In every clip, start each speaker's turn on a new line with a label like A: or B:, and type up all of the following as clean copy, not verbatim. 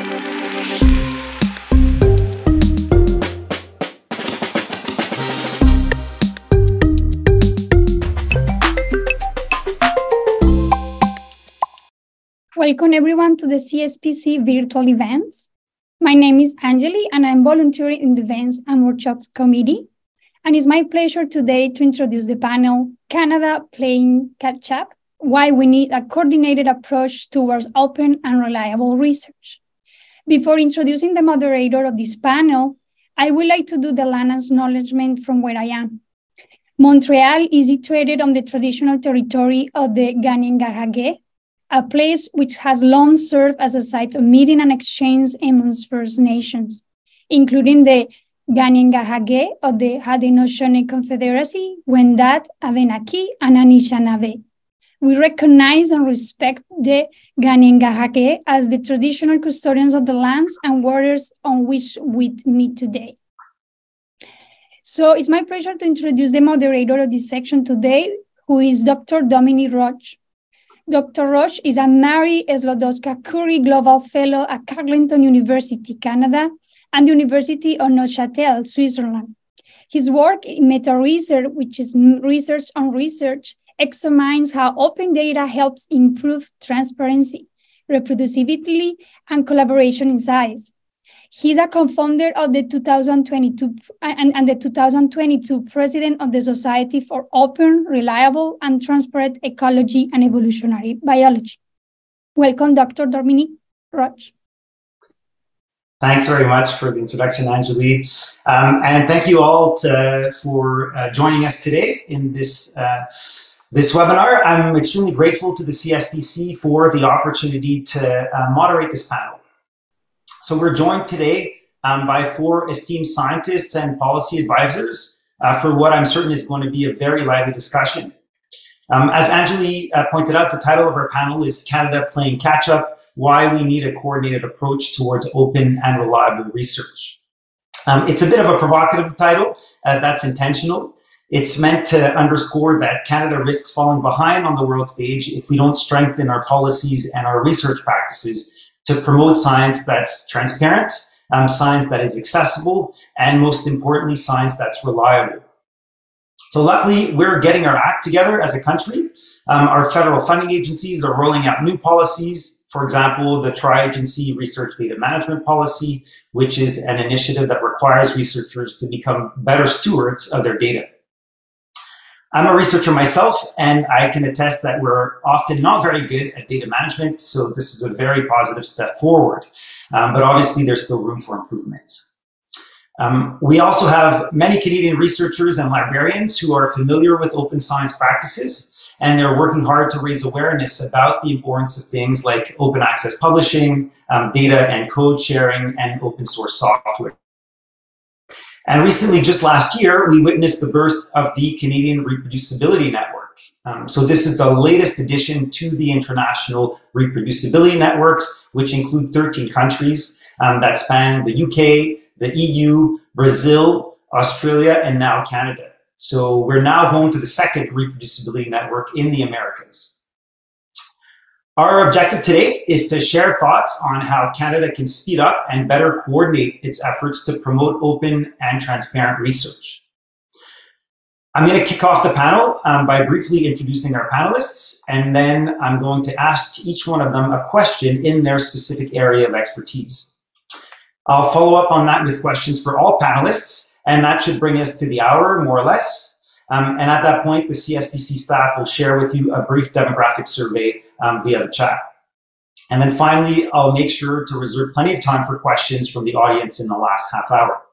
A: Welcome everyone to the CSPC virtual events. My name is Angeli and I'm volunteering in the Events and Workshops Committee. And it's my pleasure today to introduce the panel, Canada Playing Catch Up, Why We Need a Coordinated Approach Towards Open and Reliable Research. Before introducing the moderator of this panel, I would like to do the land acknowledgement from where I am. Montreal is situated on the traditional territory of the Kanien'kehá:ka, a place which has long served as a site of meeting and exchange amongst First Nations, including the Kanien'kehá:ka of the Haudenosaunee Confederacy, Wendat, Abenaki, and Anishinaabe. We recognize and respect the Kanien'kehá:ka as the traditional custodians of the lands and waters on which we meet today. So it's my pleasure to introduce the moderator of this section today, who is Dr. Dominique Roche. Dr. Roche is a Marie Sklodowska-Curie Global Fellow at Carleton University, Canada, and the University of Neuchâtel, Switzerland. His work in meta-research, which is research on research, examines how open data helps improve transparency, reproducibility, and collaboration in science. He's a co-founder of the 2022 and the 2022 president of the Society for Open, Reliable, and Transparent Ecology and Evolutionary Biology. Welcome, Dr. Dominique Roche.
B: Thanks very much for the introduction, Angeli. And thank you all for joining us today in this webinar. I'm extremely grateful to the CSPC for the opportunity to moderate this panel. So we're joined today by 4 esteemed scientists and policy advisors for what I'm certain is going to be a very lively discussion. As Angeli pointed out, the title of our panel is Canada Playing Catch Up, Why We Need a Coordinated Approach Towards Open and Reliable Research. It's a bit of a provocative title, that's intentional. It's meant to underscore that Canada risks falling behind on the world stage if we don't strengthen our policies and our research practices to promote science that's transparent, science that is accessible, and most importantly, science that's reliable. So luckily, we're getting our act together as a country. Our federal funding agencies are rolling out new policies. For example, the Tri-Agency Research Data Management Policy, which is an initiative that requires researchers to become better stewards of their data. I'm a researcher myself, and I can attest that we're often not very good at data management, so this is a very positive step forward. But obviously, there's still room for improvement. We also have many Canadian researchers and librarians who are familiar with open science practices, and they're working hard to raise awareness about the importance of things like open access publishing, data and code sharing, and open source software. And recently, just last year, we witnessed the birth of the Canadian Reproducibility Network. So this is the latest addition to the international reproducibility networks, which include 13 countries that span the UK, the EU, Brazil, Australia, and now Canada. So we're now home to the 2nd reproducibility network in the Americas. Our objective today is to share thoughts on how Canada can speed up and better coordinate its efforts to promote open and transparent research. I'm going to kick off the panel by briefly introducing our panelists, and then I'm going to ask each one of them a question in their specific area of expertise. I'll follow up on that with questions for all panelists, and that should bring us to the hour, more or less. And at that point, the CSPC staff will share with you a brief demographic survey via the chat. And then finally, I'll make sure to reserve plenty of time for questions from the audience in the last half hour.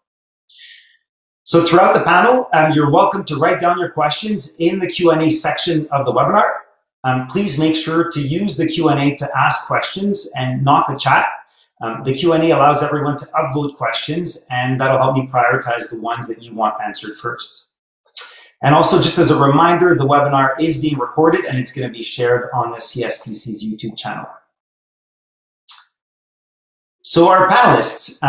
B: So throughout the panel, you're welcome to write down your questions in the Q&A section of the webinar. Please make sure to use the Q&A to ask questions and not the chat. The Q&A allows everyone to upvote questions, and that'll help me prioritize the ones that you want answered first. And also, just as a reminder, the webinar is being recorded and it's going to be shared on the CSPC's YouTube channel. So our panelists.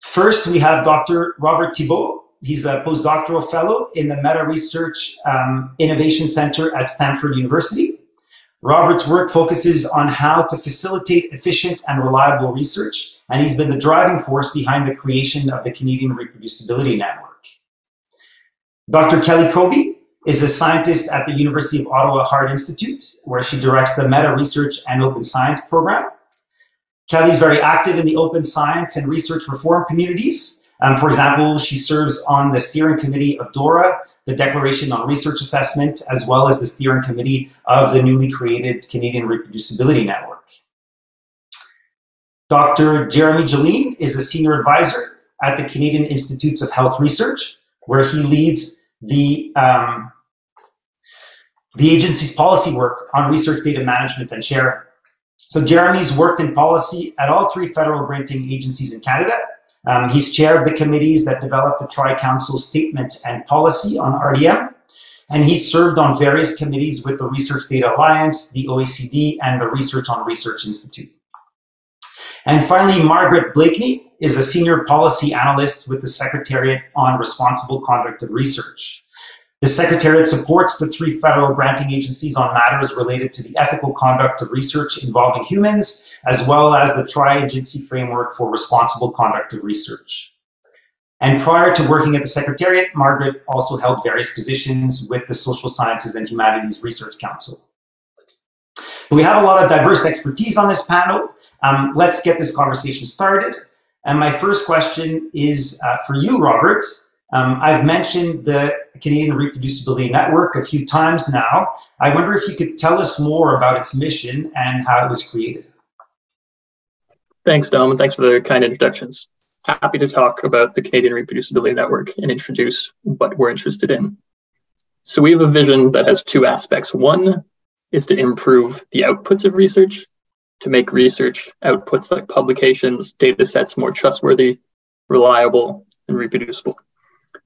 B: First, we have Dr. Robert Thibault. He's a postdoctoral fellow in the Meta Research Innovation Center at Stanford University. Robert's work focuses on how to facilitate efficient and reliable research, and he's been the driving force behind the creation of the Canadian Reproducibility Network. Dr. Kelly Coby is a scientist at the University of Ottawa Heart Institute, where she directs the Meta Research and Open Science program. Kelly's very active in the open science and research reform communities. For example, she serves on the steering committee of DORA, the Declaration on Research Assessment, as well as the steering committee of the newly created Canadian Reproducibility Network. Dr. Jeremy Jolene is a senior advisor at the Canadian Institutes of Health Research, where he leads the agency's policy work on research data management and sharing. So Jeremy's worked in policy at all three federal granting agencies in Canada. He's chaired the committees that developed the Tri-Council Statement and Policy on RDM, and he's served on various committees with the Research Data Alliance, the OECD, and the Research on Research Institute. And finally, Margaret Blakeney is a senior policy analyst with the Secretariat on Responsible Conduct of Research. The Secretariat supports the three federal granting agencies on matters related to the ethical conduct of research involving humans, as well as the Tri-Agency Framework for Responsible Conduct of Research. And prior to working at the Secretariat, Margaret also held various positions with the Social Sciences and Humanities Research Council. We have a lot of diverse expertise on this panel. Let's get this conversation started. And my first question is for you, Robert. I've mentioned the Canadian Reproducibility Network a few times now. I wonder if you could tell us more about its mission and how it was created.
C: Thanks, Dom, and thanks for the kind introductions. Happy to talk about the Canadian Reproducibility Network and introduce what we're interested in. So we have a vision that has two aspects. One is to improve the outputs of research, to make research outputs like publications, data sets more trustworthy, reliable, and reproducible.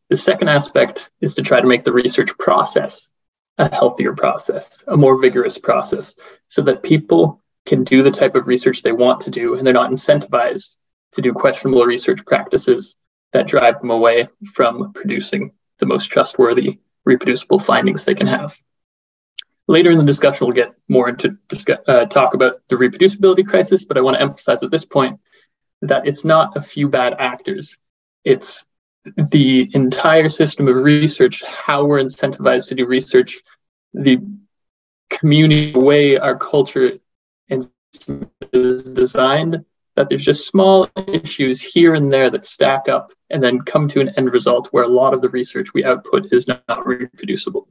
C: The second aspect is to try to make the research process a healthier process, a more vigorous process, so that people can do the type of research they want to do, and they're not incentivized to do questionable research practices that drive them away from producing the most trustworthy, reproducible findings they can have. Later in the discussion, we'll get more into talk about the reproducibility crisis, but I want to emphasize at this point that it's not a few bad actors. It's the entire system of research, how we're incentivized to do research, the community, the way our culture is designed, that there's just small issues here and there that stack up and then come to an end result where a lot of the research we output is not reproducible.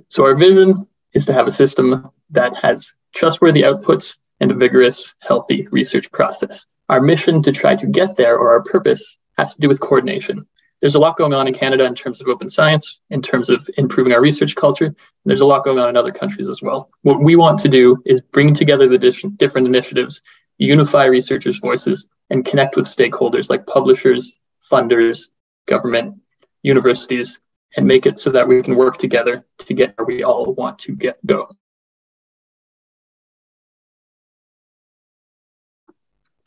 C: So our vision is to have a system that has trustworthy outputs and a vigorous, healthy research process. Our mission to try to get there, or our purpose, has to do with coordination. There's a lot going on in Canada in terms of open science, in terms of improving our research culture. And there's a lot going on in other countries as well. What we want to do is bring together the different initiatives, unify researchers' voices, and connect with stakeholders like publishers, funders, government, universities, and make it so that we can work together to get where we all want to go.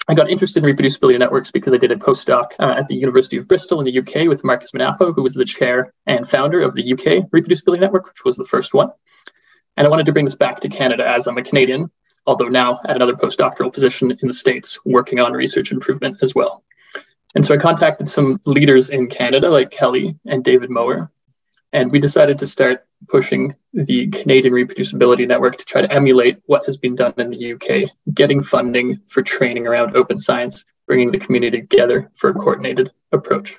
C: I got interested in reproducibility networks because I did a postdoc at the University of Bristol in the UK with Marcus Manafo, who was the chair and founder of the UK Reproducibility Network, which was the first one. And I wanted to bring this back to Canada as I'm a Canadian, although now at another postdoctoral position in the States, working on research improvement as well. And so I contacted some leaders in Canada like Kelly and David Mower, and we decided to start pushing the Canadian Reproducibility Network to try to emulate what has been done in the UK, getting funding for training around open science, bringing the community together for a coordinated approach.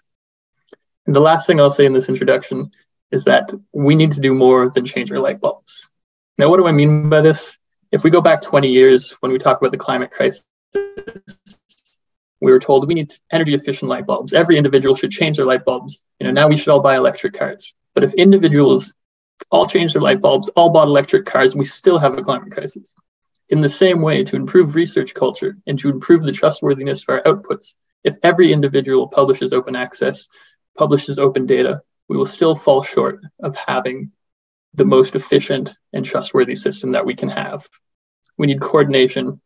C: And the last thing I'll say in this introduction is that we need to do more than change our light bulbs. Now, what do I mean by this? If we go back 20 years, when we talk about the climate crisis, we were told we need energy efficient light bulbs. Every individual should change their light bulbs. Now we should all buy electric cars. But if individuals all changed their light bulbs, all bought electric cars, we still have a climate crisis. In the same way, to improve research culture and to improve the trustworthiness of our outputs, if every individual publishes open access, publishes open data, we will still fall short of having the most efficient and trustworthy system that we can have. We need coordination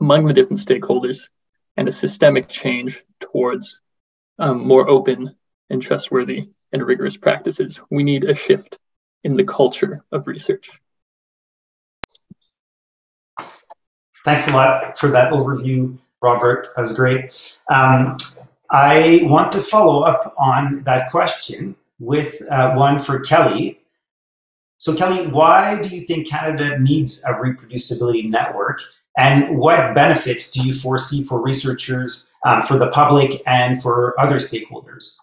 C: among the different stakeholders and a systemic change towards more open and trustworthy and rigorous practices. We need a shift in the culture of research.
B: Thanks a lot for that overview, Robert. That was great. I want to follow up on that question with one for Kelly. So Kelly, why do you think Canada needs a reproducibility network? And what benefits do you foresee for researchers, for the public, and for other stakeholders?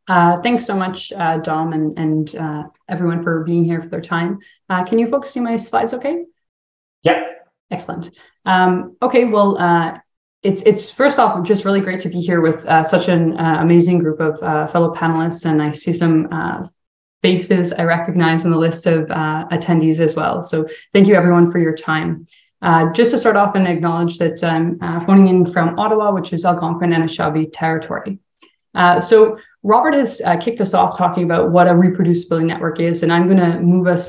D: Thanks so much, Dom, and everyone for being here for their time. Can you folks see my slides okay?
B: Yeah.
D: Excellent. Okay, well, it's first off just really great to be here with such an amazing group of fellow panelists, and I see some faces I recognize in the list of attendees as well. So thank you everyone for your time. Just to start off and acknowledge that I'm phoning in from Ottawa, which is Algonquin and Anishinaabe territory. So Robert has kicked us off talking about what a reproducibility network is, and I'm going to move us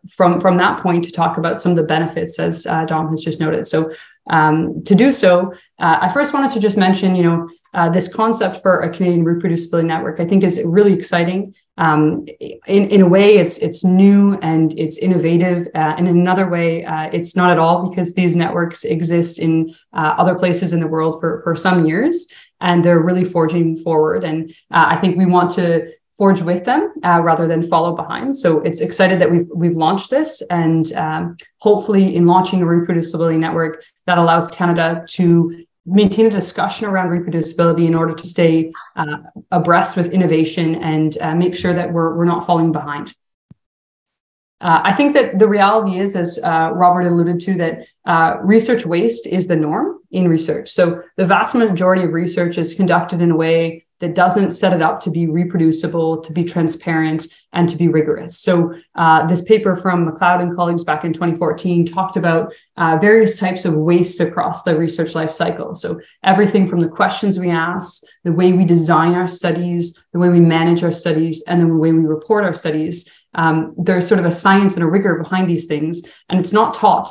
D: from that point to talk about some of the benefits, as Dom has just noted. So to do so, I first wanted to just mention, this concept for a Canadian reproducibility network, I think is really exciting. In a way, it's new and it's innovative. In another way, it's not at all, because these networks exist in other places in the world for some years, and they're really forging forward. And I think we want to forge with them rather than follow behind. So it's excited that we've launched this, and hopefully in launching a reproducibility network that allows Canada to maintain a discussion around reproducibility in order to stay abreast with innovation and make sure that we're not falling behind. I think that the reality is, as Robert alluded to, that research waste is the norm in research. So the vast majority of research is conducted in a way that doesn't set it up to be reproducible, to be transparent, and to be rigorous. So this paper from McLeod and colleagues back in 2014 talked about various types of waste across the research life cycle. So everything from the questions we ask, the way we design our studies, the way we manage our studies, and the way we report our studies. There's sort of a science and a rigor behind these things, and it's not taught.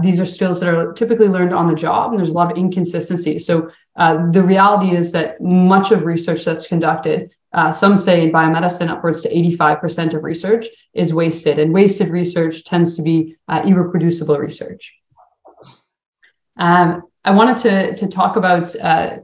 D: These are skills that are typically learned on the job, and there's a lot of inconsistency. So the reality is that much of research that's conducted, some say in biomedicine, upwards to 85% of research is wasted, and wasted research tends to be irreproducible research. I wanted to talk about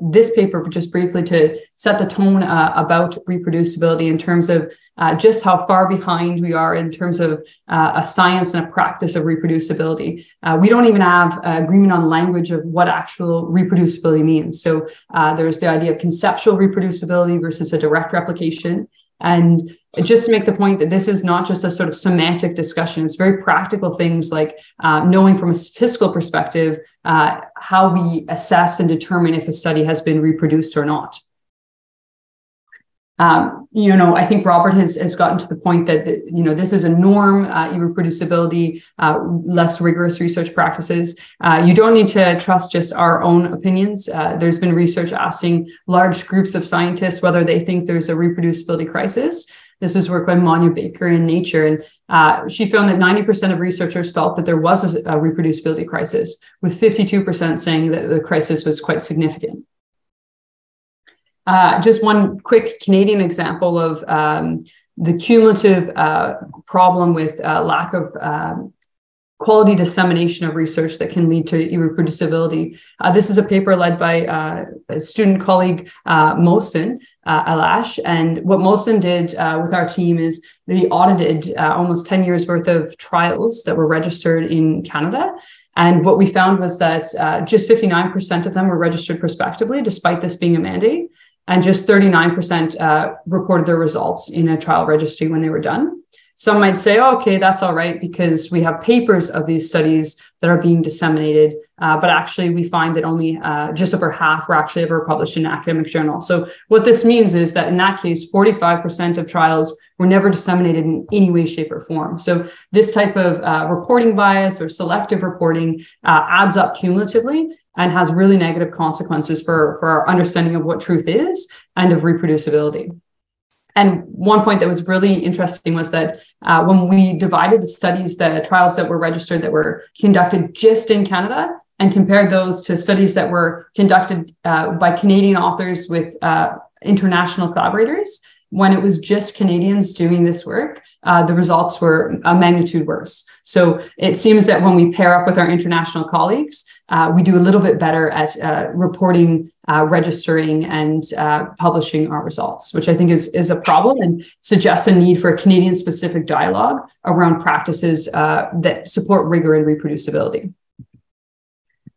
D: this paper just briefly to set the tone about reproducibility in terms of just how far behind we are in terms of a science and a practice of reproducibility. We don't even have agreement on language of what actual reproducibility means. So there's the idea of conceptual reproducibility versus a direct replication. And just to make the point that this is not just a sort of semantic discussion, it's very practical things like knowing from a statistical perspective how we assess and determine if a study has been reproduced or not. I think Robert has gotten to the point that, this is a norm, irreproducibility, less rigorous research practices. You don't need to trust just our own opinions. There's been research asking large groups of scientists whether they think there's a reproducibility crisis. This was work by Manya Baker in Nature, and she found that 90% of researchers felt that there was a reproducibility crisis, with 52% saying that the crisis was quite significant. Just one quick Canadian example of the cumulative problem with lack of quality dissemination of research that can lead to irreproducibility. This is a paper led by a student colleague, Mohsen Alash. And what Mohsen did with our team is they audited almost 10 years worth of trials that were registered in Canada. And what we found was that just 59% of them were registered prospectively, despite this being a mandate. And just 39% reported their results in a trial registry when they were done. Some might say, oh, okay, that's all right, because we have papers of these studies that are being disseminated. But actually, we find that only just over half were actually ever published in an academic journal. So what this means is that in that case, 45% of trials were never disseminated in any way, shape, or form. So this type of reporting bias or selective reporting adds up cumulatively and has really negative consequences for our understanding of what truth is and of reproducibility. And one point that was really interesting was that when we divided the trials that were registered that were conducted just in Canada and compared those to studies that were conducted by Canadian authors with international collaborators, when it was just Canadians doing this work, the results were a magnitude worse. So it seems that when we pair up with our international colleagues, we do a little bit better at reporting, registering, and publishing our results, which I think is a problem and suggests a need for a Canadian-specific dialogue around practices that support rigor and reproducibility.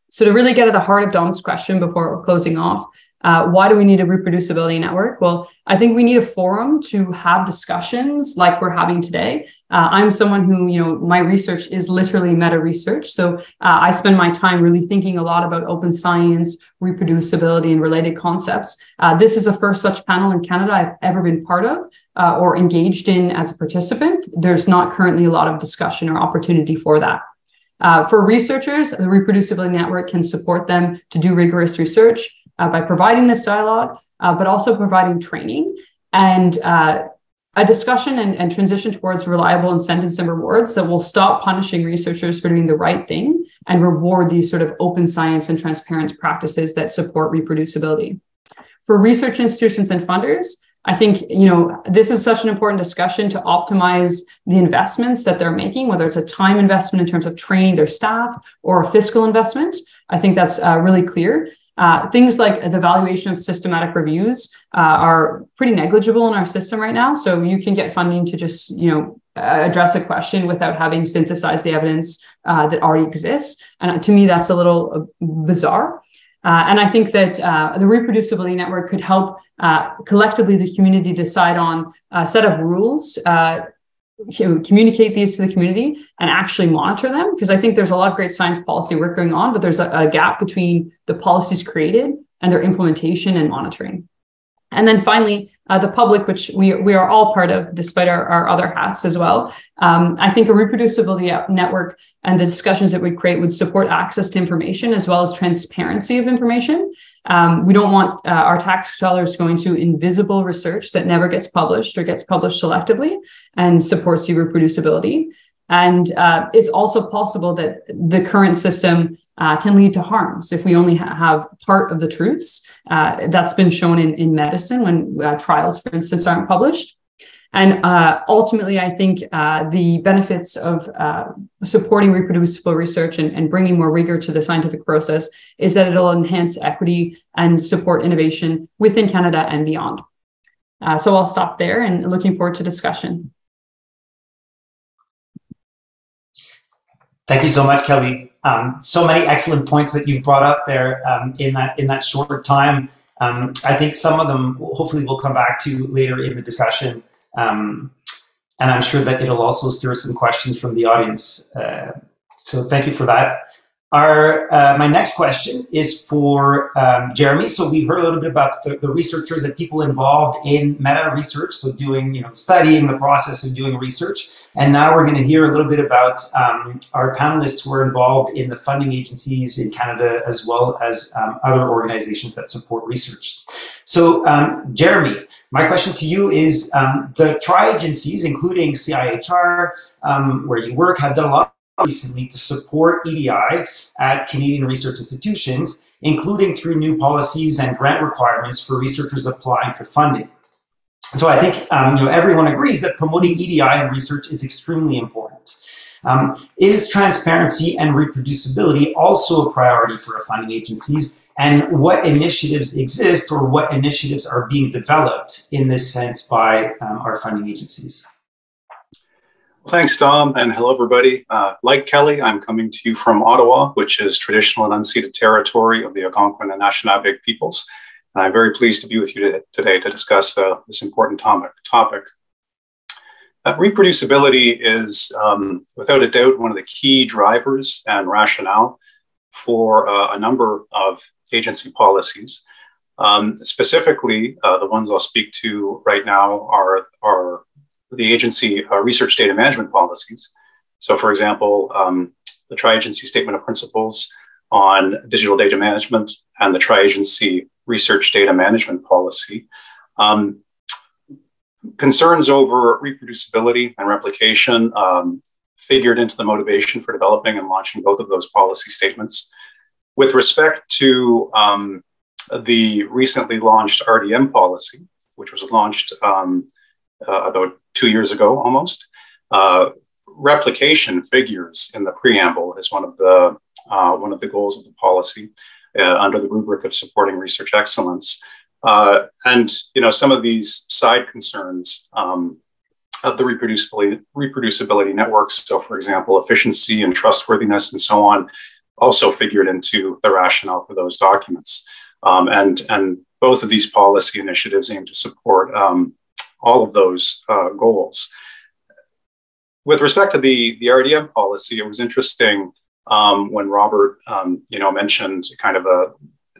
D: So to really get at the heart of Dom's question before closing off, why do we need a reproducibility network? Well, I think we need a forum to have discussions like we're having today. I'm someone who, my research is literally meta research. So I spend my time really thinking a lot about open science, reproducibility, and related concepts. This is the first such panel in Canada I've ever been part of or engaged in as a participant. There's not currently a lot of discussion or opportunity for that. For researchers, the Reproducibility Network can support them to do rigorous research by providing this dialogue, but also providing training and a discussion and transition towards reliable incentives and rewards that will stop punishing researchers for doing the right thing and reward these sort of open science and transparent practices that support reproducibility. For research institutions and funders, I think, this is such an important discussion to optimize the investments that they're making, whether it's a time investment in terms of training their staff or a fiscal investment. I think that's really clear. Things like the valuation of systematic reviews are pretty negligible in our system right now. So you can get funding to just, address a question without having synthesized the evidence that already exists. And to me, that's a little bizarre. And I think that the Reproducibility Network could help collectively the community decide on a set of rules, communicate these to the community and actually monitor them. Because I think there's a lot of great science policy work going on, but there's a gap between the policies created and their implementation and monitoring. And then finally, the public, which we are all part of, despite our other hats as well. I think a reproducibility network and the discussions it would create would support access to information as well as transparency of information. We don't want our tax dollars going to invisible research that never gets published or gets published selectively and supports the reproducibility. And it's also possible that the current system can lead to harm. So if we only have part of the truths, that's been shown in medicine when trials, for instance, aren't published. And ultimately, I think the benefits of supporting reproducible research and bringing more rigor to the scientific process is that it'll enhance equity and support innovation within Canada and beyond. So I'll stop there and looking forward to discussion.
B: Thank you so much, Kelly. So many excellent points that you've brought up there in that short time. I think some of them hopefully we'll come back to later in the discussion. And I'm sure that it'll also stir some questions from the audience. So thank you for that. My next question is for Jeremy. So we've heard a little bit about the researchers and people involved in meta research, so doing, studying the process of doing research. And now we're going to hear a little bit about our panelists who are involved in the funding agencies in Canada, as well as other organizations that support research. So Jeremy, my question to you is the tri-agencies, including CIHR, where you work, have done a lot recently to support EDI at Canadian research institutions, including through new policies and grant requirements for researchers applying for funding. So I think everyone agrees that promoting EDI in research is extremely important. Is transparency and reproducibility also a priority for funding agencies? And what initiatives exist or what initiatives are being developed in this sense by our funding agencies?
E: Thanks, Dom, and hello, everybody. Like Kelly, I'm coming to you from Ottawa, which is traditional and unceded territory of the Algonquin and Anishinaabe peoples. And I'm very pleased to be with you today to discuss this important topic. Reproducibility is, without a doubt, one of the key drivers and rationale for a number of agency policies. Specifically, the ones I'll speak to right now are the agency research data management policies. So for example, the Tri-Agency Statement of Principles on Digital Data Management and the Tri-Agency Research Data Management Policy. Concerns over reproducibility and replication figured into the motivation for developing and launching both of those policy statements. With respect to the recently launched RDM policy, which was launched about 2 years ago almost. Replication figures in the preamble as one of the goals of the policy under the rubric of supporting research excellence. And some of these side concerns of the reproducibility networks, so for example, efficiency and trustworthiness and so on, also figured into the rationale for those documents. And both of these policy initiatives aim to support all of those goals. With respect to the RDM policy, it was interesting when Robert mentioned kind of a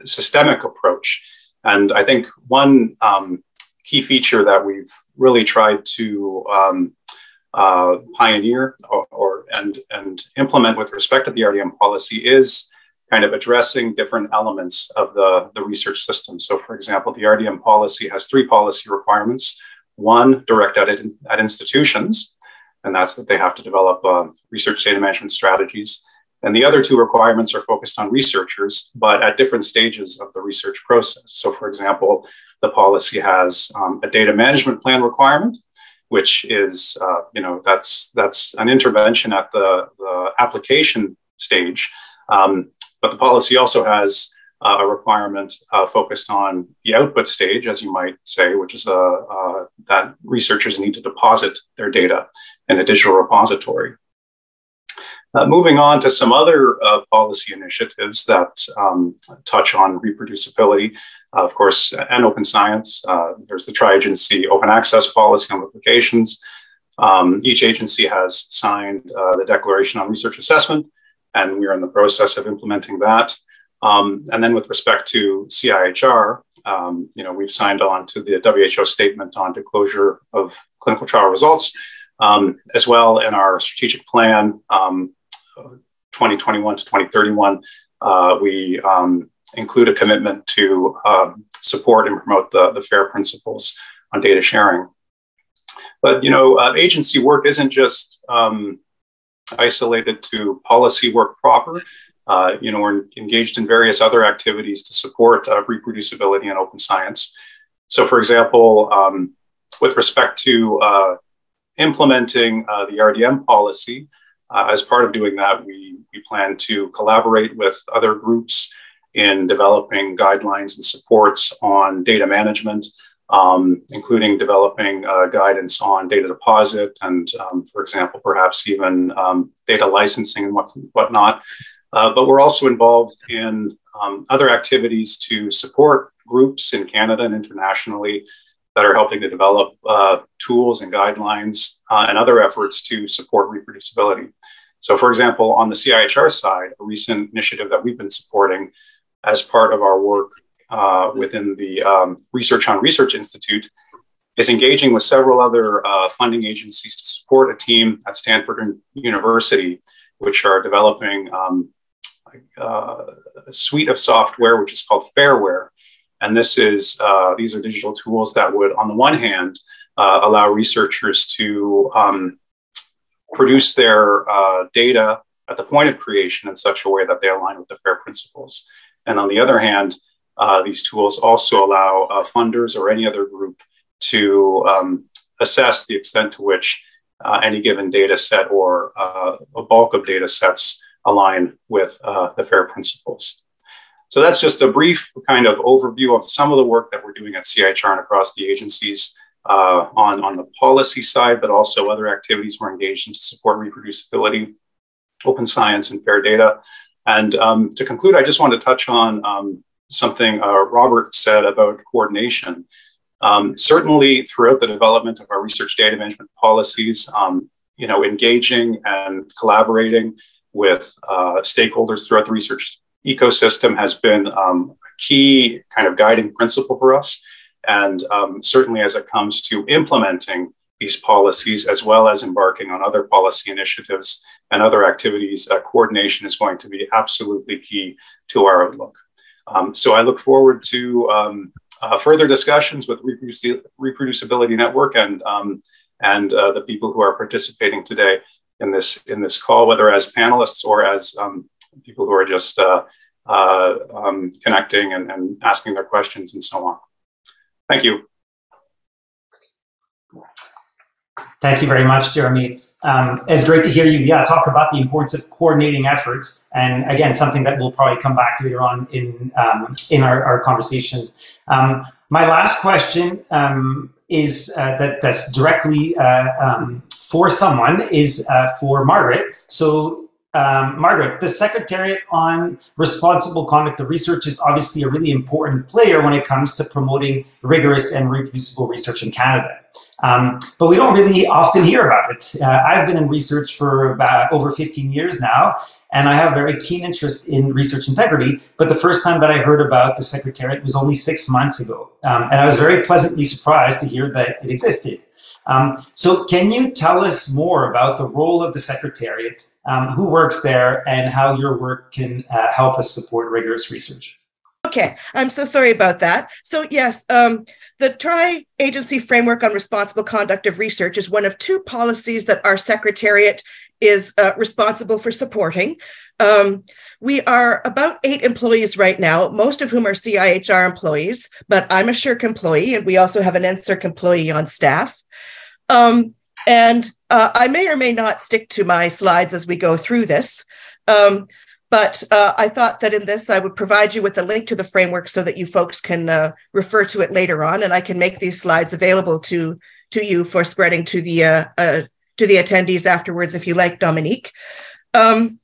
E: systemic approach. And I think one key feature that we've really tried to pioneer and implement with respect to the RDM policy is kind of addressing different elements of the research system. So for example, the RDM policy has 3 policy requirements. One, directed at institutions, and that's that they have to develop research data management strategies. And the other 2 requirements are focused on researchers, but at different stages of the research process. So for example, the policy has a data management plan requirement, which is, that's an intervention at the application stage. But the policy also has a requirement focused on the output stage, as you might say, which is that researchers need to deposit their data in a digital repository. Moving on to some other policy initiatives that touch on reproducibility, of course, and open science. There's the tri-agency open access policy on publications. Each agency has signed the Declaration on Research Assessment, and we're in the process of implementing that. And then with respect to CIHR, we've signed on to the WHO statement on disclosure of clinical trial results, as well in our strategic plan, 2021 to 2031, we include a commitment to support and promote the FAIR principles on data sharing. But, agency work isn't just isolated to policy work proper. We're engaged in various other activities to support reproducibility and open science. So for example, with respect to implementing the RDM policy, as part of doing that, we plan to collaborate with other groups in developing guidelines and supports on data management, including developing guidance on data deposit and, for example, perhaps even data licensing and whatnot. But we're also involved in other activities to support groups in Canada and internationally that are helping to develop tools and guidelines and other efforts to support reproducibility. So for example, on the CIHR side, a recent initiative that we've been supporting as part of our work within the Research on Research Institute is engaging with several other funding agencies to support a team at Stanford University, which are developing a suite of software, which is called Fairware. And these are digital tools that would, on the one hand, allow researchers to produce their data at the point of creation in such a way that they align with the FAIR principles. And on the other hand, these tools also allow funders or any other group to assess the extent to which any given data set or a bulk of data sets align with the FAIR principles. So that's just a brief kind of overview of some of the work that we're doing at CIHR and across the agencies on the policy side, but also other activities we're engaged in to support reproducibility, open science, and FAIR data. And to conclude, I just want to touch on something Robert said about coordination. Certainly throughout the development of our research data management policies, engaging and collaborating with stakeholders throughout the research ecosystem has been a key kind of guiding principle for us. And certainly as it comes to implementing these policies, as well as embarking on other policy initiatives and other activities, coordination is going to be absolutely key to our outlook. So I look forward to further discussions with Reproducibility Network and the people who are participating today in this call, whether as panelists or as people who are just connecting and asking their questions and so on. Thank you.
B: Thank you very much, Jeremy. It's great to hear you, talk about the importance of coordinating efforts, and again, something that we'll probably come back later on in our conversations. My last question is that's directly for someone is for Margaret. So, Margaret, the Secretariat on Responsible Conduct of Research is obviously a really important player when it comes to promoting rigorous and reproducible research in Canada. But we don't really often hear about it. I've been in research for about over 15 years now, and I have a very keen interest in research integrity. But the first time that I heard about the Secretariat was only 6 months ago. And I was very pleasantly surprised to hear that it existed. So can you tell us more about the role of the Secretariat, who works there, and how your work can help us support rigorous research?
F: Okay, I'm so sorry about that. So yes, the Tri-Agency Framework on Responsible Conduct of Research is one of 2 policies that our Secretariat is responsible for supporting. We are about 8 employees right now, most of whom are CIHR employees, but I'm a SSHRC employee, and we also have an NSERC employee on staff. I may or may not stick to my slides as we go through this, but I thought that in this I would provide you with a link to the framework so that you folks can refer to it later on, and I can make these slides available to you for spreading to the attendees afterwards if you like, Dominique. In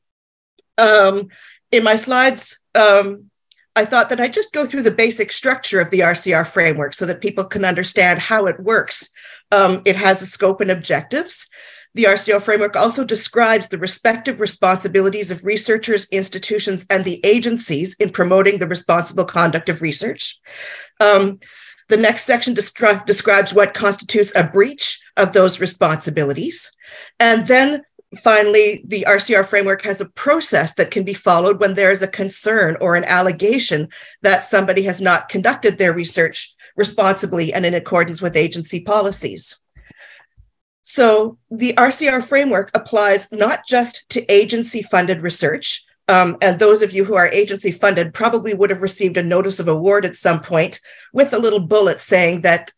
F: my slides, I thought that I'd just go through the basic structure of the RCR framework so that people can understand how it works. It has a scope and objectives. The RCR framework also describes the respective responsibilities of researchers, institutions, and the agencies in promoting the responsible conduct of research. The next section describes what constitutes a breach of those responsibilities. And then finally, the RCR framework has a process that can be followed when there is a concern or an allegation that somebody has not conducted their research responsibly and in accordance with agency policies. So the RCR framework applies not just to agency-funded research, and those of you who are agency-funded probably would have received a notice of award at some point with a little bullet saying that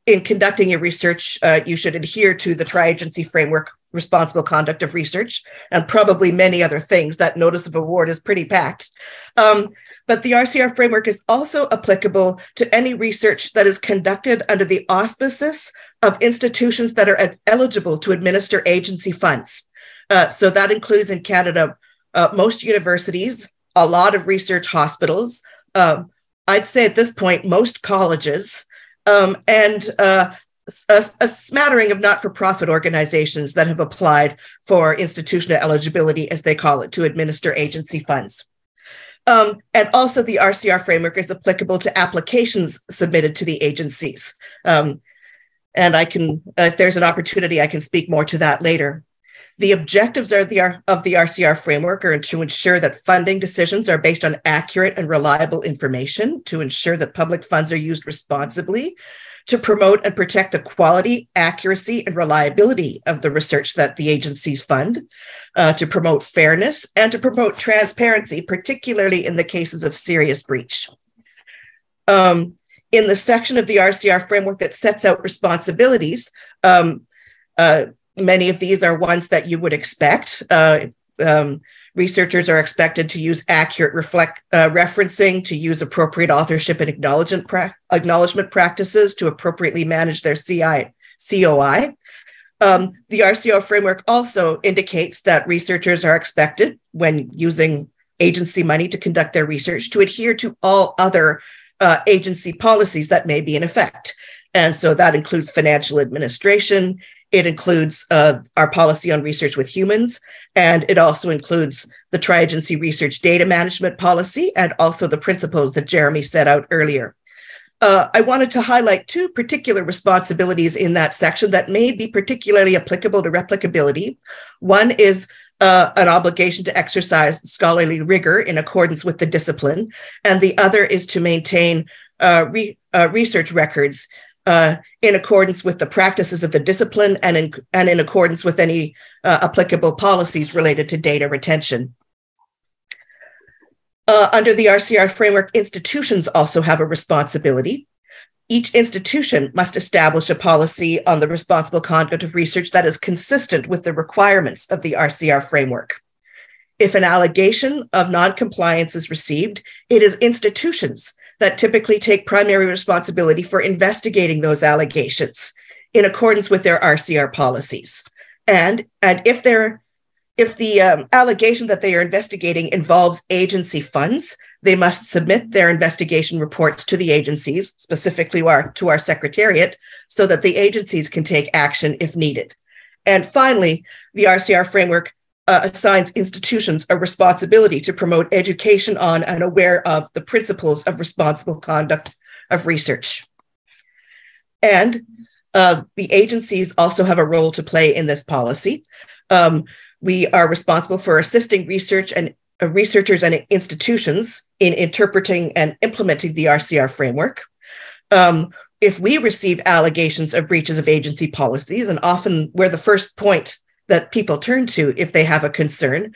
F: in conducting your research, you should adhere to the Tri-Agency Framework Responsible Conduct of Research, and probably many other things. That notice of award is pretty packed. But the RCR framework is also applicable to any research that is conducted under the auspices of institutions that are eligible to administer agency funds. So that includes in Canada, most universities, a lot of research hospitals, I'd say at this point, most colleges, and a smattering of not-for-profit organizations that have applied for institutional eligibility, as they call it, to administer agency funds. And also the RCR framework is applicable to applications submitted to the agencies. And I can, if there's an opportunity, I can speak more to that later. The objectives of the RCR framework are to ensure that funding decisions are based on accurate and reliable information, to ensure that public funds are used responsibly, to promote and protect the quality, accuracy, and reliability of the research that the agencies fund, to promote fairness, and to promote transparency, particularly in the cases of serious breach. In the section of the RCR framework that sets out responsibilities, many of these are ones that you would expect. Researchers are expected to use accurate referencing, to use appropriate authorship and acknowledgement practices, to appropriately manage their COI. The RCR framework also indicates that researchers are expected, when using agency money to conduct their research, to adhere to all other agency policies that may be in effect. And so that includes financial administration. It includes our policy on research with humans, and it also includes the Tri-Agency Research Data Management Policy, and also the principles that Jeremy set out earlier. I wanted to highlight 2 particular responsibilities in that section that may be particularly applicable to replicability. One is an obligation to exercise scholarly rigor in accordance with the discipline, and the other is to maintain research records in accordance with the practices of the discipline and in accordance with any applicable policies related to data retention. Under the RCR framework, institutions also have a responsibility. Each institution must establish a policy on the responsible conduct of research that is consistent with the requirements of the RCR framework. If an allegation of noncompliance is received, it is institutions that typically take primary responsibility for investigating those allegations in accordance with their RCR policies. And if the allegation that they are investigating involves agency funds, they must submit their investigation reports to the agencies, specifically to our secretariat, so that the agencies can take action if needed. And finally, the RCR framework assigns institutions a responsibility to promote education on and aware of the principles of responsible conduct of research. And the agencies also have a role to play in this policy. We are responsible for assisting researchers and institutions in interpreting and implementing the RCR framework. If we receive allegations of breaches of agency policies, and often we're the first point that people turn to if they have a concern,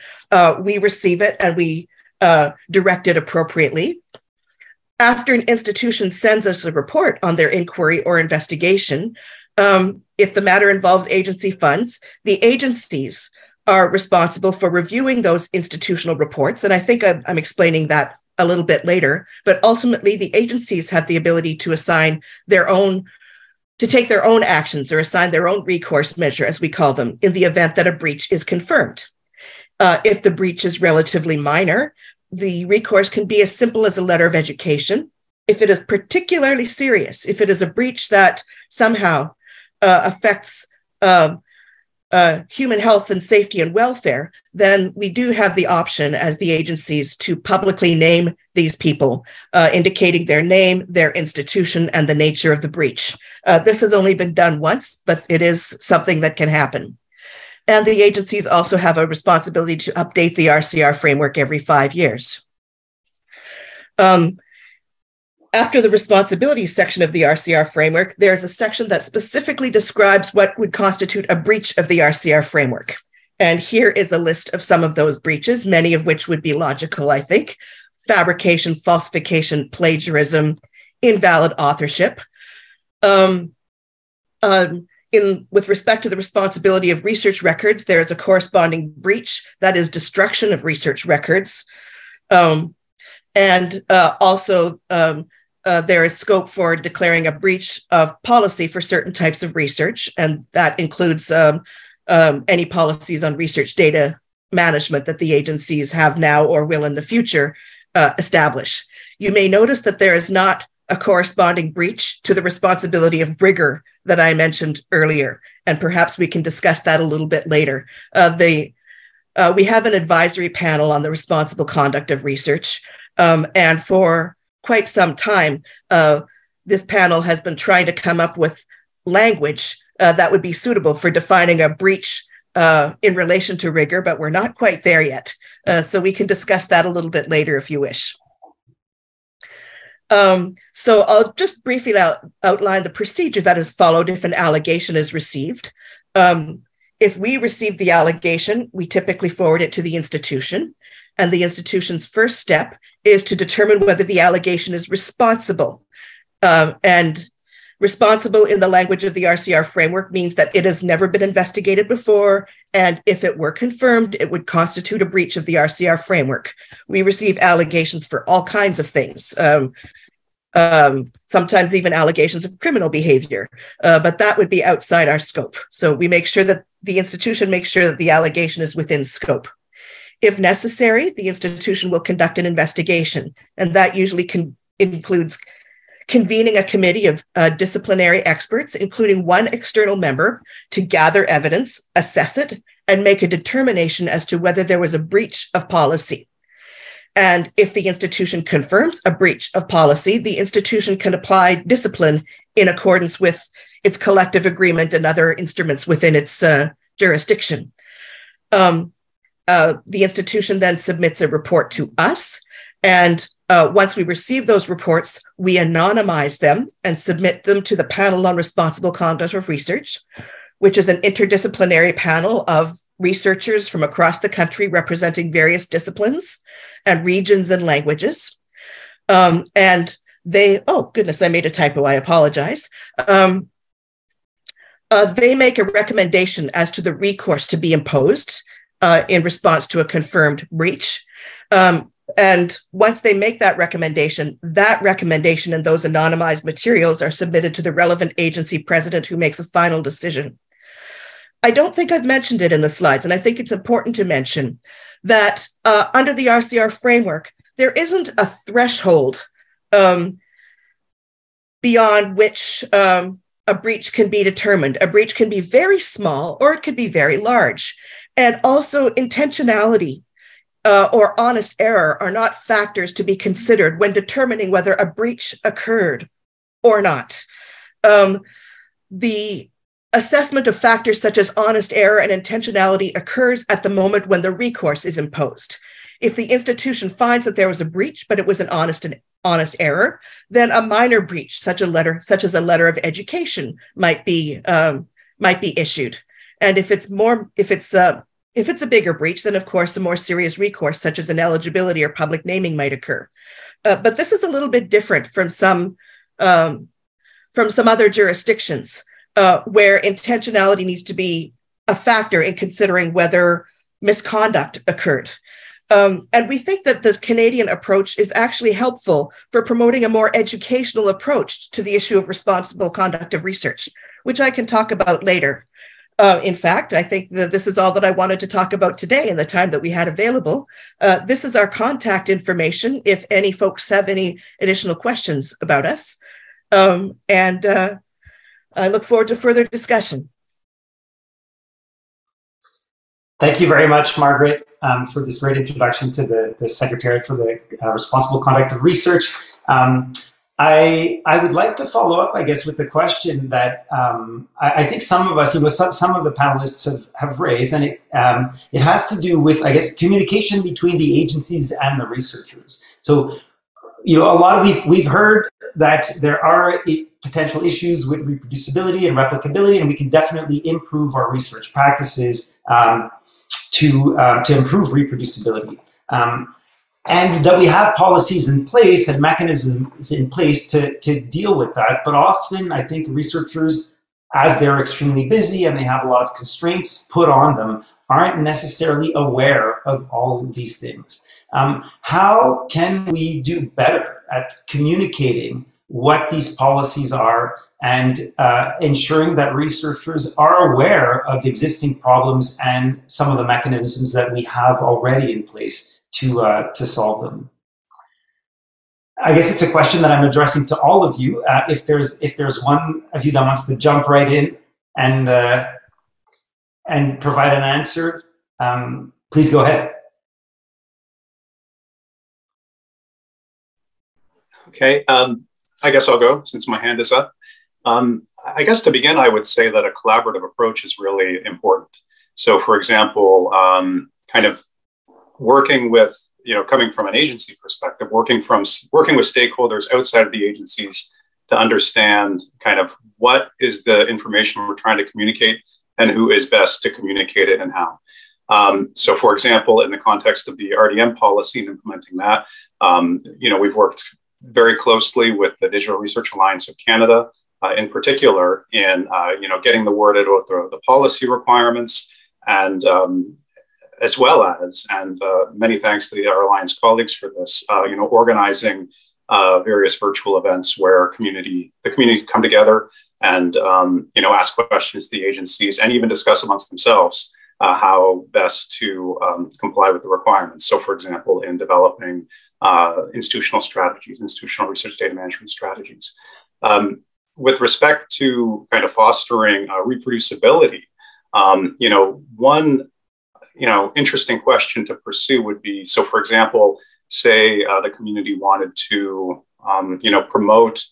F: we receive it and we direct it appropriately. After an institution sends us a report on their inquiry or investigation, if the matter involves agency funds, the agencies are responsible for reviewing those institutional reports. And I think I'm explaining that a little bit later, but ultimately the agencies have the ability to take their own actions or assign their own recourse measure, as we call them, in the event that a breach is confirmed. If the breach is relatively minor, the recourse can be as simple as a letter of education. If it is particularly serious, if it is a breach that somehow affects human health and safety and welfare, then we do have the option as the agencies to publicly name these people, indicating their name, their institution, and the nature of the breach. This has only been done once, but it is something that can happen. And the agencies also have a responsibility to update the RCR framework every 5 years. After the responsibilities section of the RCR framework, there's a section that specifically describes what would constitute a breach of the RCR framework. And here is a list of some of those breaches, many of which would be logical, I think: fabrication, falsification, plagiarism, invalid authorship. With respect to the responsibility of research records, there is a corresponding breach, that is destruction of research records. There is scope for declaring a breach of policy for certain types of research, and that includes any policies on research data management that the agencies have now or will in the future establish. You may notice that there is not a corresponding breach to the responsibility of rigor that I mentioned earlier, and perhaps we can discuss that a little bit later. We have an advisory panel on the responsible conduct of research, and for quite some time, this panel has been trying to come up with language that would be suitable for defining a breach in relation to rigor, but we're not quite there yet. So we can discuss that a little bit later if you wish. So I'll just briefly outline the procedure that is followed if an allegation is received. If we receive the allegation, we typically forward it to the institution, and the institution's first step is to determine whether the allegation is responsible. And responsible in the language of the RCR framework means that it has never been investigated before, and if it were confirmed, it would constitute a breach of the RCR framework. We receive allegations for all kinds of things, sometimes even allegations of criminal behavior, but that would be outside our scope. So we make sure that the institution makes sure that the allegation is within scope. If necessary, the institution will conduct an investigation, and that usually includes convening a committee of disciplinary experts, including one external member, to gather evidence, assess it, and make a determination as to whether there was a breach of policy. And if the institution confirms a breach of policy, the institution can apply discipline in accordance with its collective agreement and other instruments within its jurisdiction. The institution then submits a report to us, and once we receive those reports, we anonymize them and submit them to the Panel on Responsible Conduct of Research, which is an interdisciplinary panel of researchers from across the country representing various disciplines and regions and languages. And oh goodness, I made a typo, I apologize. They make a recommendation as to the recourse to be imposed in response to a confirmed breach. And once they make that recommendation and those anonymized materials are submitted to the relevant agency president, who makes a final decision. I don't think I've mentioned it in the slides, and I think it's important to mention that under the RCR framework, there isn't a threshold beyond which a breach can be determined. A breach can be very small or it could be very large. And also intentionality or honest error are not factors to be considered when determining whether a breach occurred or not. The assessment of factors such as honest error and intentionality occurs at the moment when the recourse is imposed. If the institution finds that there was a breach, but it was an honest error, then a minor breach, such as a letter of education, might be issued. And if it's a bigger breach, then of course a more serious recourse, such as ineligibility or public naming, might occur. But this is a little bit different from some other jurisdictions where intentionality needs to be a factor in considering whether misconduct occurred. And we think that this Canadian approach is actually helpful for promoting a more educational approach to the issue of responsible conduct of research, which I can talk about later. In fact, I think that this is all that I wanted to talk about today in the time that we had available. This is our contact information if any folks have any additional questions about us. And I look forward to further discussion.
B: Thank you very much, Margaret, for this great introduction to the Secretariat for the Responsible Conduct of Research. I would like to follow up, I guess, with the question that I think some of us, some of the panelists have raised, and it has to do with, I guess, communication between the agencies and the researchers. So, a lot of we've heard that there are potential issues with reproducibility and replicability, and we can definitely improve our research practices to improve reproducibility. And that we have policies in place and mechanisms in place to deal with that. But often I think researchers, as they're extremely busy and they have a lot of constraints put on them, aren't necessarily aware of all of these things. How can we do better at communicating what these policies are and ensuring that researchers are aware of the existing problems and some of the mechanisms that we have already in place to solve them? I guess it's a question that I'm addressing to all of you. If there's one of you that wants to jump right in and provide an answer, please go ahead.
E: Okay, I guess I'll go since my hand is up. I guess to begin, I would say that a collaborative approach is really important. So, for example, kind of working with, coming from an agency perspective, working with stakeholders outside of the agencies to understand kind of what is the information we're trying to communicate and who is best to communicate it and how. So, for example, in the context of the RDM policy and implementing that, we've worked very closely with the Digital Research Alliance of Canada, in particular, in getting the word out about the policy requirements, and as well as, and many thanks to our Alliance colleagues for this, organizing various virtual events where the community come together and ask questions to the agencies and even discuss amongst themselves how best to comply with the requirements. So, for example, in developing institutional strategies, institutional research data management strategies. With respect to kind of fostering reproducibility, one interesting question to pursue would be, so for example, say the community wanted to promote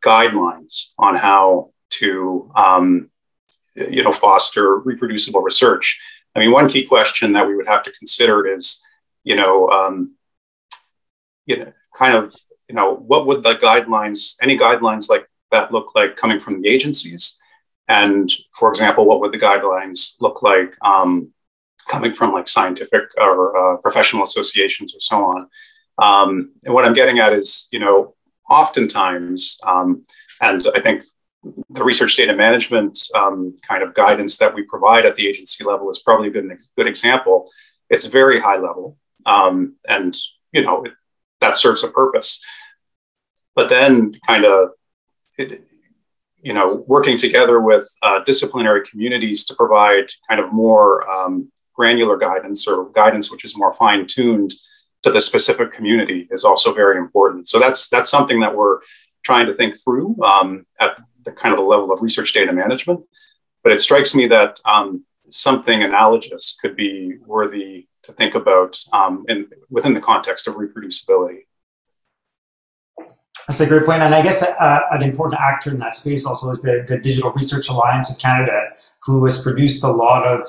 E: guidelines on how to foster reproducible research. I mean, one key question that we would have to consider is, what would the guidelines, any guidelines like that look like coming from the agencies? And for example, what would the guidelines look like coming from like scientific or professional associations or so on? And what I'm getting at is, oftentimes, and I think the research data management kind of guidance that we provide at the agency level is probably a good example. It's very high level, and that serves a purpose. But then kind of, working together with disciplinary communities to provide kind of more granular guidance, or guidance which is more fine-tuned to the specific community, is also very important. So that's something that we're trying to think through at the kind of the level of research data management. But it strikes me that something analogous could be worthy to think about within the context of reproducibility.
B: That's a great point. And I guess an important actor in that space also is the Digital Research Alliance of Canada, who has produced a lot of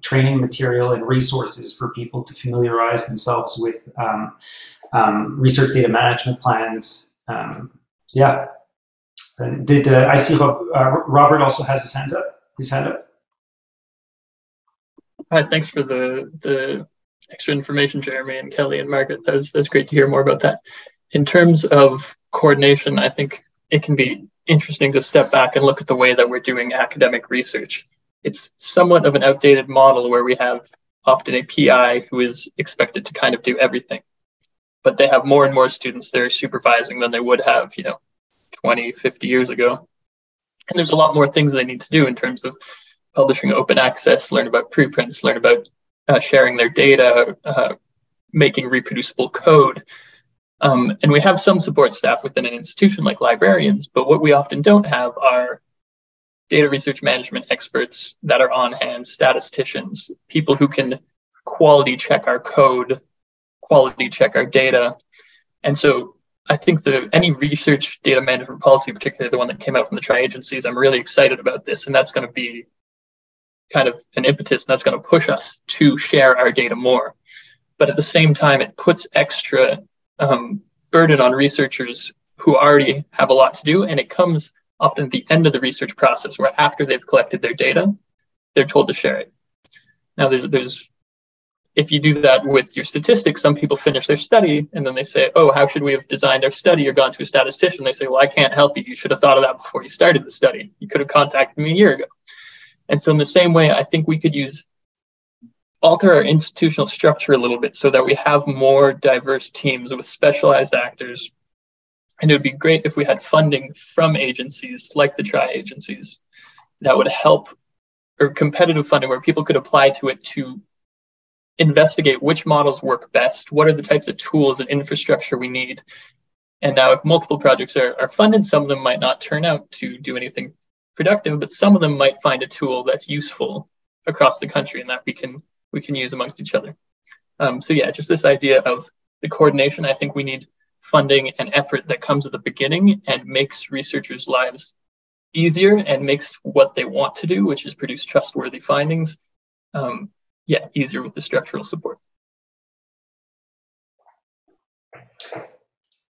B: training material and resources for people to familiarize themselves with research data management plans. Yeah. I see Robert also has his hand up.
C: Hi, thanks for the extra information, Jeremy and Kelly and Margaret. That's great to hear more about that. In terms of coordination, I think it can be interesting to step back and look at the way that we're doing academic research. It's somewhat of an outdated model where we have often a PI who is expected to kind of do everything, but they have more and more students they're supervising than they would have, 20, 50 years ago. And there's a lot more things they need to do in terms of publishing open access, learn about preprints, learn about sharing their data, making reproducible code. And we have some support staff within an institution like librarians, but what we often don't have are data research management experts that are on hand, statisticians, people who can quality check our code, quality check our data. And so I think any research data management policy, particularly the one that came out from the tri-agencies, I'm really excited about this. And that's going to be kind of an impetus, and that's going to push us to share our data more. But at the same time, it puts extra burden on researchers who already have a lot to do. And it comes often at the end of the research process, where after they've collected their data, they're told to share it. Now, if you do that with your statistics, some people finish their study and then they say, oh, how should we have designed our study, or gone to a statistician? They say, well, I can't help you. You should have thought of that before you started the study. You could have contacted me a year ago. And so in the same way, I think we could alter our institutional structure a little bit so that we have more diverse teams with specialized actors. And it would be great if we had funding from agencies like the tri-agencies that would help, or competitive funding where people could apply to it to investigate which models work best, what are the types of tools and infrastructure we need. And now if multiple projects are funded, some of them might not turn out to do anything productive, but some of them might find a tool that's useful across the country and that we can use amongst each other. So yeah, just this idea of the coordination. I think we need funding and effort that comes at the beginning and makes researchers' lives easier and makes what they want to do, which is produce trustworthy findings, easier with the structural support.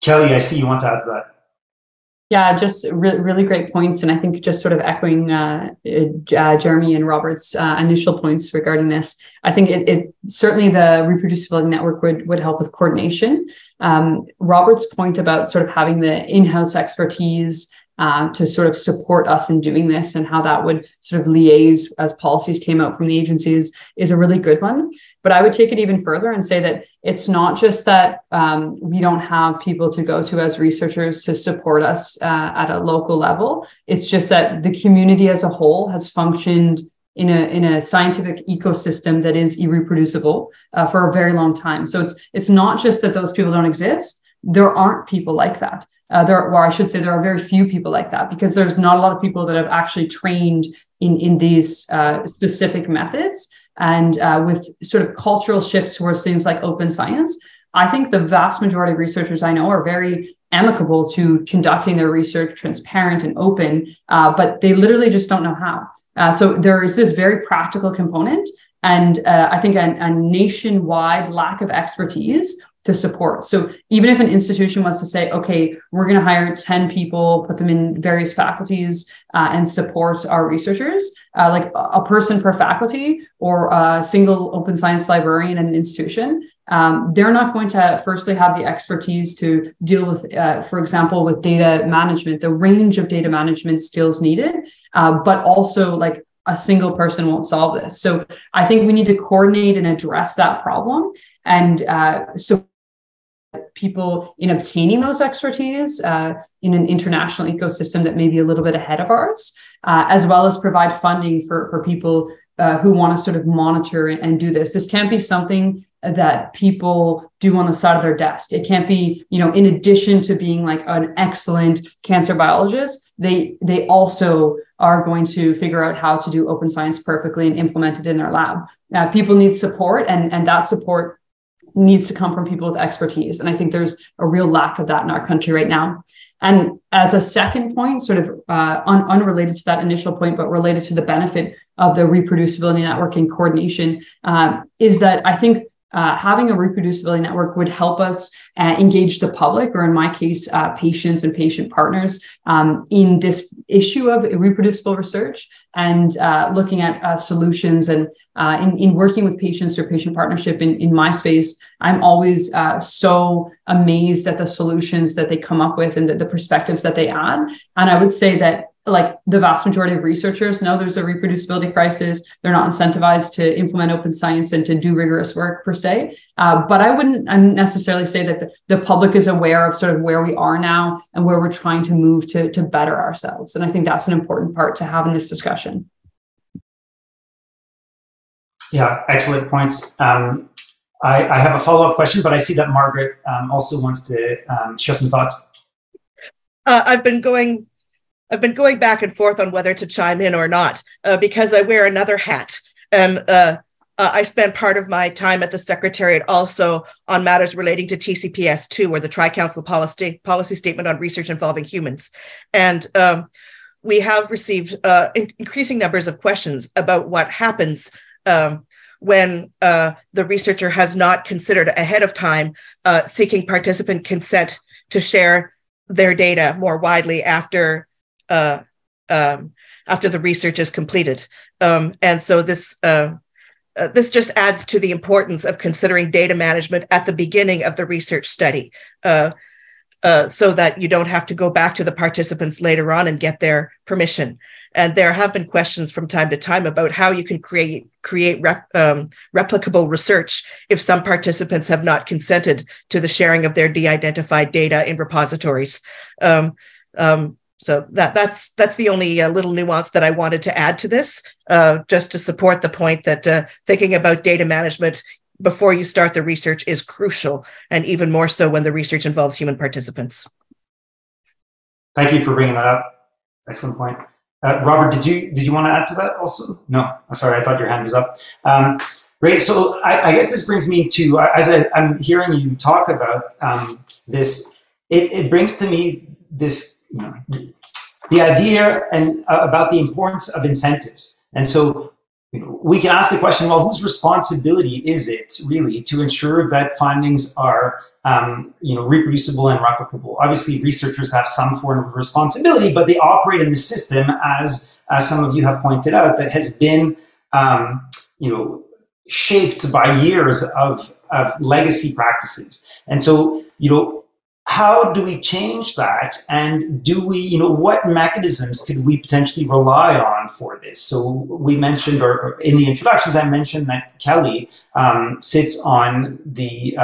B: Kelly, I see you want to add to that.
D: Yeah, just really great points. And I think just sort of echoing Jeremy and Robert's initial points regarding this, I think it certainly the reproducibility network would help with coordination. Robert's point about sort of having the in-house expertise to sort of support us in doing this, and how that would sort of liaise as policies came out from the agencies, is a really good one. But I would take it even further and say that it's not just that we don't have people to go to as researchers to support us at a local level. It's just that the community as a whole has functioned in a scientific ecosystem that is irreproducible for a very long time. So it's not just that those people don't exist. There aren't people like that. There are very few people like that, because there's not a lot of people that have actually trained in these specific methods. And with sort of cultural shifts towards things like open science, I think the vast majority of researchers I know are very amicable to conducting their research transparent and open, but they literally just don't know how. So there is this very practical component, and I think a nationwide lack of expertise to support. So even if an institution was to say, okay, we're going to hire 10 people, put them in various faculties and support our researchers, like a person per faculty or a single open science librarian in an institution, they're not going to firstly have the expertise to deal with, for example, with data management, the range of data management skills needed, but also like a single person won't solve this. So I think we need to coordinate and address that problem. And so people in obtaining those expertise in an international ecosystem that may be a little bit ahead of ours, as well as provide funding for people who want to sort of monitor and do this. This can't be something that people do on the side of their desk. It can't be, in addition to being like an excellent cancer biologist, they also are going to figure out how to do open science perfectly and implement it in their lab. People need support, and that support needs to come from people with expertise. And I think there's a real lack of that in our country right now. And as a second point, sort of unrelated to that initial point, but related to the benefit of the reproducibility network and coordination, is that I think having a reproducibility network would help us engage the public, or in my case, patients and patient partners, in this issue of reproducible research, and looking at solutions. And in working with patients or patient partnership in my space, I'm always so amazed at the solutions that they come up with and the perspectives that they add. And I would say that, like, the vast majority of researchers know there's a reproducibility crisis. They're not incentivized to implement open science and to do rigorous work per se. But I wouldn't necessarily say that the public is aware of sort of where we are now and where we're trying to move to better ourselves. And I think that's an important part to have in this discussion.
B: Yeah, excellent points. I have a follow-up question, but I see that Margaret also wants to share some thoughts.
F: I've been going back and forth on whether to chime in or not, because I wear another hat. And I spent part of my time at the Secretariat also on matters relating to TCPS2, or the Tri-Council Policy Statement on Research Involving Humans. And we have received increasing numbers of questions about what happens when the researcher has not considered ahead of time seeking participant consent to share their data more widely after the research is completed. And so this just adds to the importance of considering data management at the beginning of the research study, so that you don't have to go back to the participants later on and get their permission. And there have been questions from time to time about how you can create replicable research if some participants have not consented to the sharing of their de-identified data in repositories. So that's the only little nuance that I wanted to add to this, just to support the point that thinking about data management before you start the research is crucial, and even more so when the research involves human participants.
B: Thank you for bringing that up. Excellent point. Robert, did you want to add to that also? No, sorry, I thought your hand was up. Great. So I guess this brings me to, as I'm hearing you talk about this, it brings to me this, the idea and about the importance of incentives. And so we can ask the question, well, whose responsibility is it really to ensure that findings are reproducible and replicable? Obviously, researchers have some form of responsibility, but they operate in the system, as some of you have pointed out, that has been shaped by years of legacy practices. And so, how do we change that? And do we, what mechanisms could we potentially rely on for this? So we mentioned, or in the introductions, I mentioned that Kelly sits on the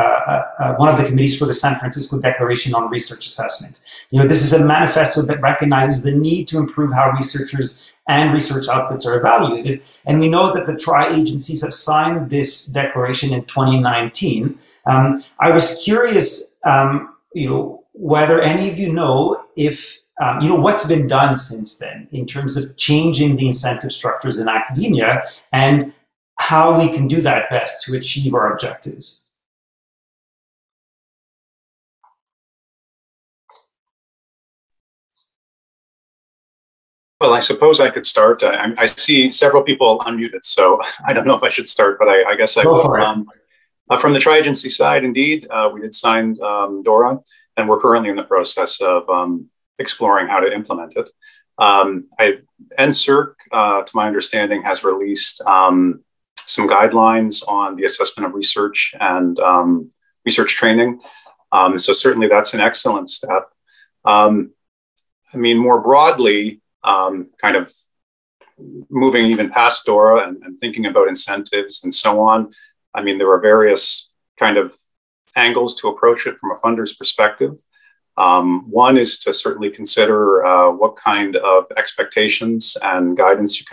B: one of the committees for the San Francisco Declaration on Research Assessment. This is a manifesto that recognizes the need to improve how researchers and research outputs are evaluated. And we know that the tri-agencies have signed this declaration in 2019. I was curious, whether any of you know if, what's been done since then in terms of changing the incentive structures in academia, and how we can do that best to achieve our objectives.
E: Well, I suppose I could start. I see several people unmuted, so I don't know if I should start, but I guess I will. From the tri-agency side, indeed, we had signed DORA, and we're currently in the process of exploring how to implement it. NSERC, to my understanding, has released some guidelines on the assessment of research and research training. So certainly that's an excellent step. I mean, more broadly, kind of moving even past DORA and thinking about incentives and so on. I mean, there are various kind of angles to approach it from a funder's perspective. One is to certainly consider what kind of expectations and guidance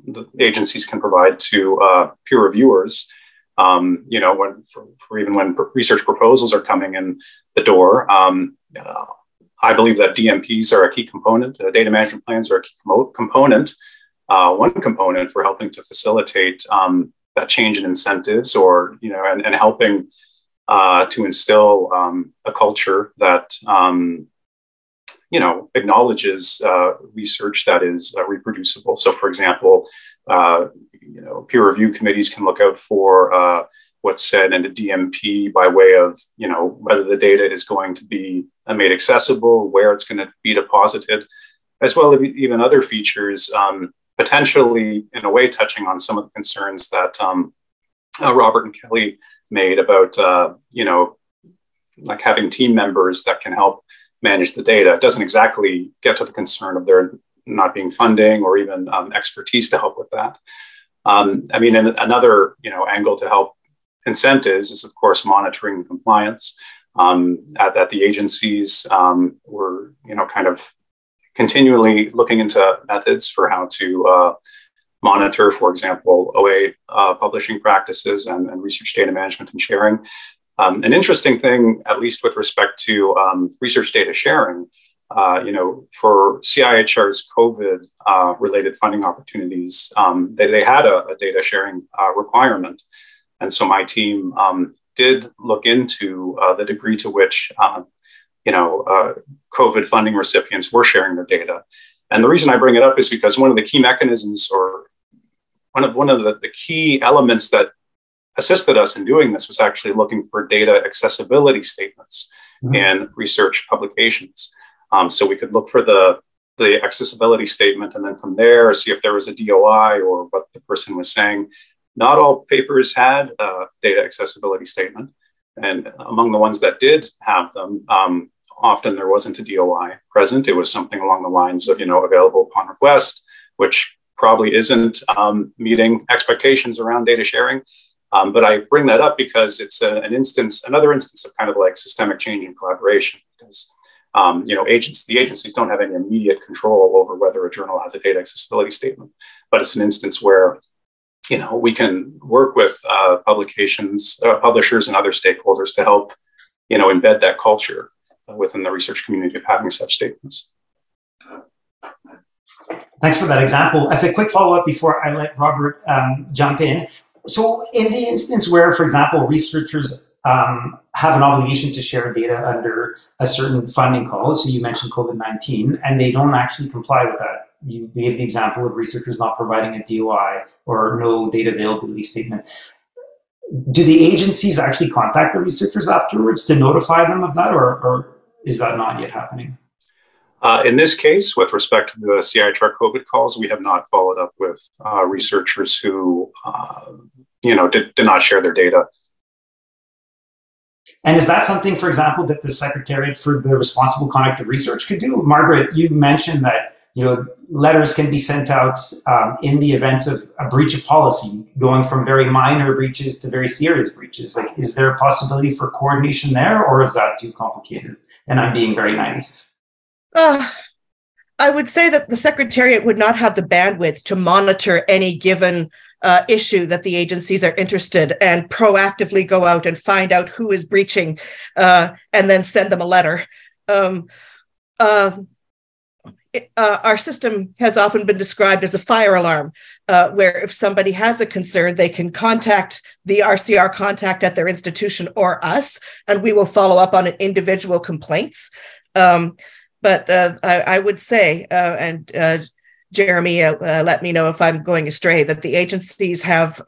E: the agencies can provide to peer reviewers. You know, even when research proposals are coming in the door. I believe that DMPs are a key component. Data management plans are a key component. One component for helping to facilitate that change in incentives, or and helping to instill a culture that acknowledges research that is reproducible. So, for example, peer review committees can look out for what's said in a DMP by way of whether the data is going to be made accessible, where it's going to be deposited, as well as even other features, potentially in a way touching on some of the concerns that Robert and Kelly made about like having team members that can help manage the data. It doesn't exactly get to the concern of there not being funding or even expertise to help with that. I mean, and another angle to help incentives is, of course, monitoring compliance. At the agencies, we're kind of continually looking into methods for how to monitor, for example, OA publishing practices and research data management and sharing. An interesting thing, at least with respect to research data sharing, for CIHR's COVID related funding opportunities, they had a data sharing requirement. And so my team did look into the degree to which, COVID funding recipients were sharing their data. And the reason I bring it up is because one of the key mechanisms, or one of the key elements that assisted us in doing this, was actually looking for data accessibility statements in research publications. So we could look for the accessibility statement, and then from there see if there was a DOI or what the person was saying. Not all papers had a data accessibility statement, and among the ones that did have them, often there wasn't a DOI present. It was something along the lines of available upon request, which probably isn't meeting expectations around data sharing. But I bring that up because it's another instance of kind of like systemic change in collaboration, because the agencies don't have any immediate control over whether a journal has a data accessibility statement, but it's an instance where we can work with publishers and other stakeholders to help embed that culture within the research community of having such statements.
B: Thanks for that example. As a quick follow-up before I let Robert jump in. So in the instance where, for example, researchers have an obligation to share data under a certain funding call, so you mentioned COVID-19, and they don't actually comply with that. You gave the example of researchers not providing a DOI or no data availability statement. Do the agencies actually contact the researchers afterwards to notify them of that, or is that not yet happening?
E: In this case, with respect to the CIHR COVID calls, we have not followed up with researchers who, did not share their data.
B: And is that something, for example, that the Secretariat for the Responsible Conduct of Research could do? Margaret, you mentioned that letters can be sent out in the event of a breach of policy, going from very minor breaches to very serious breaches. Like, is there a possibility for coordination there, or is that too complicated? And I'm being very naive.
F: I would say that the Secretariat would not have the bandwidth to monitor any given issue that the agencies are interested and proactively go out and find out who is breaching and then send them a letter. Our system has often been described as a fire alarm, where if somebody has a concern, they can contact the RCR contact at their institution or us, and we will follow up on individual complaints. But I would say, and Jeremy, let me know if I'm going astray, that the agencies have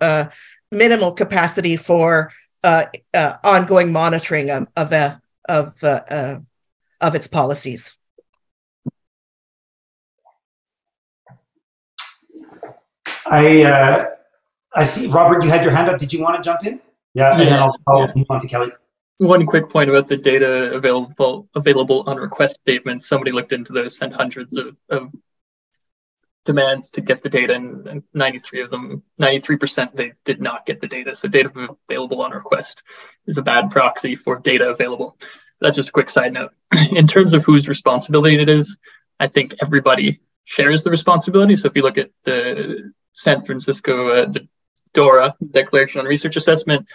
F: minimal capacity for ongoing monitoring of its policies.
B: I I see, Robert, you had your hand up. Did you want to jump in? Yeah, and then I'll move on to Kelly.
C: One quick point about the data available on request statements. Somebody looked into those, sent hundreds of demands to get the data, and 93%, they did not get the data. So data available on request is a bad proxy for data available. That's just a quick side note. In terms of whose responsibility it is, I think everybody shares the responsibility. So if you look at the San Francisco, the DORA, Declaration on Research Assessment,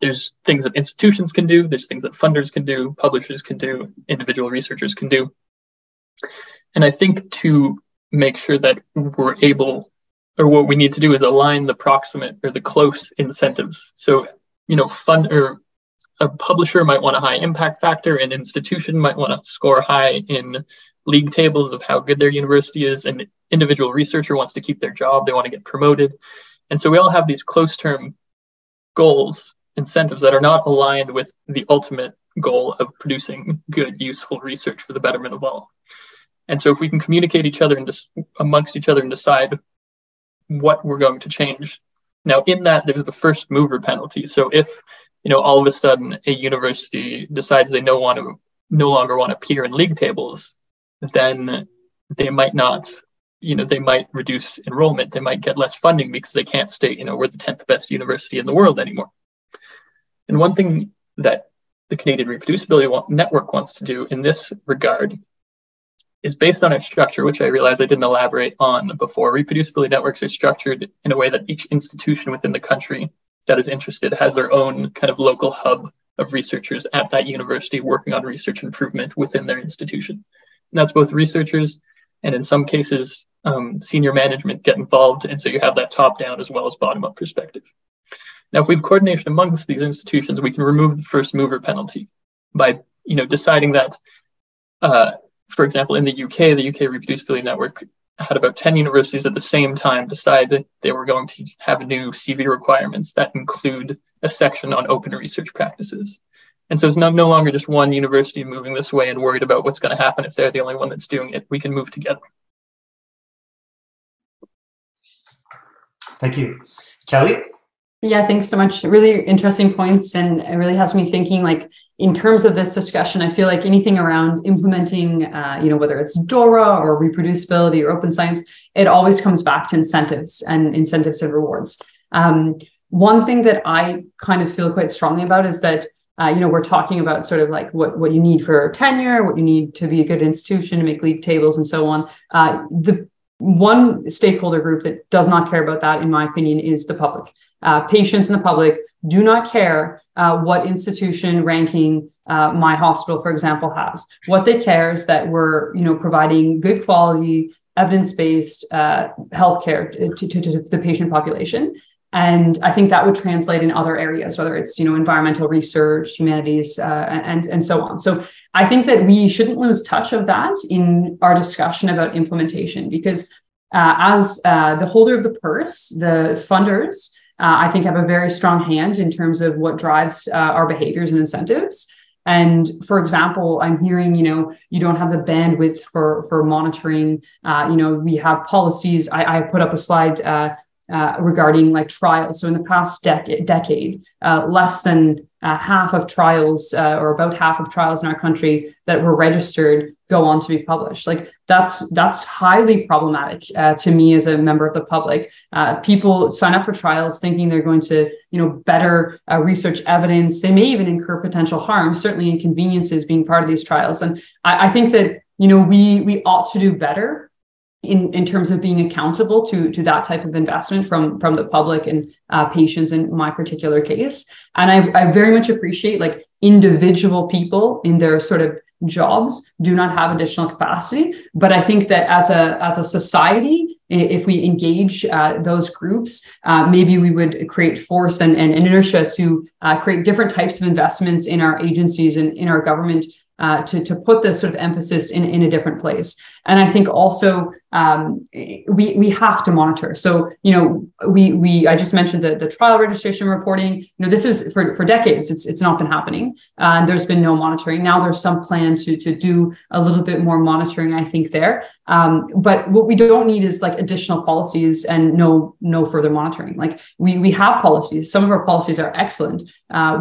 C: there's things that institutions can do, there's things that funders can do, publishers can do, individual researchers can do. And I think to make sure that we're able, or what we need to do is align the proximate or the close incentives. So, a publisher might want a high impact factor, an institution might want to score high in league tables of how good their university is, and an individual researcher wants to keep their job, they want to get promoted. And so we all have these close term goals, incentives that are not aligned with the ultimate goal of producing good, useful research for the betterment of all. And so if we can communicate amongst each other and decide what we're going to change. Now, in that, there's the first mover penalty. So if, all of a sudden a university decides they no longer want to appear in league tables, then they might not, they might reduce enrollment. They might get less funding because they can't state, we're the 10th best university in the world anymore. And one thing that the Canadian Reproducibility Network wants to do in this regard is based on its structure, which I realized I didn't elaborate on before. Reproducibility networks are structured in a way that each institution within the country that is interested has their own kind of local hub of researchers at that university working on research improvement within their institution. And that's both researchers and in some cases, senior management get involved. And so you have that top-down as well as bottom-up perspective. Now, if we have coordination amongst these institutions, we can remove the first mover penalty by, deciding that, for example, in the UK Reproducibility Network had about 10 universities at the same time decide that they were going to have new CV requirements that include a section on open research practices. And so it's no longer just one university moving this way and worried about what's going to happen if they're the only one that's doing it. We can move together.
B: Thank you. Kelly?
D: Yeah, thanks so much. Really interesting points. And it really has me thinking, in terms of this discussion, I feel like anything around implementing, whether it's DORA or reproducibility or open science, it always comes back to incentives and rewards. One thing that I kind of feel quite strongly about is that, we're talking about sort of what you need for tenure, what you need to be a good institution, to make league tables and so on. The one stakeholder group that does not care about that, in my opinion, is the public. Patients in the public do not care what institution ranking my hospital, for example, has. What they care is that we're, providing good quality, evidence-based healthcare to the patient population. And I think that would translate in other areas, whether it's, environmental research, humanities, and so on. So I think that we shouldn't lose touch of that in our discussion about implementation, because as the holder of the purse, the funders, I think have a very strong hand in terms of what drives our behaviors and incentives. And for example, I'm hearing, you don't have the bandwidth for monitoring. We have policies. I put up a slide regarding trials. So in the past decade, less than half of trials or about half of trials in our country that were registered go on to be published. That's highly problematic to me as a member of the public. People sign up for trials thinking they're going to, better research evidence. They may even incur potential harm, certainly inconveniences being part of these trials. And I think that, we ought to do better in terms of being accountable to that type of investment from the public and patients in my particular case. And I very much appreciate individual people in their sort of jobs do not have additional capacity. But I think that as a society, if we engage those groups, maybe we would create force and inertia to create different types of investments in our agencies and in our government to put this sort of emphasis in a different place. And I think also we have to monitor. So, I just mentioned the trial registration reporting. This is for decades. It's not been happening, and there's been no monitoring. Now there's some plan to do a little bit more monitoring, I think there. But what we don't need is like additional policies and no further monitoring. Like we have policies. Some of our policies are excellent.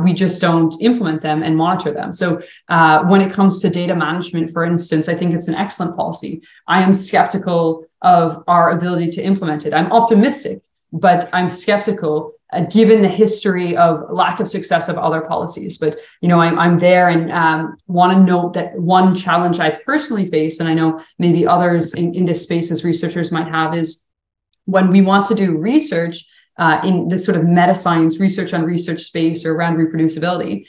D: We just don't implement them and monitor them. So when it comes to data management, for instance, I think it's an excellent policy. I am skeptical of our ability to implement it. I'm optimistic, but I'm skeptical given the history of lack of success of other policies. But, I'm there and want to note that one challenge I personally face, and I know maybe others in this space as researchers might have, is when we want to do research in this sort of meta science research on research space or around reproducibility.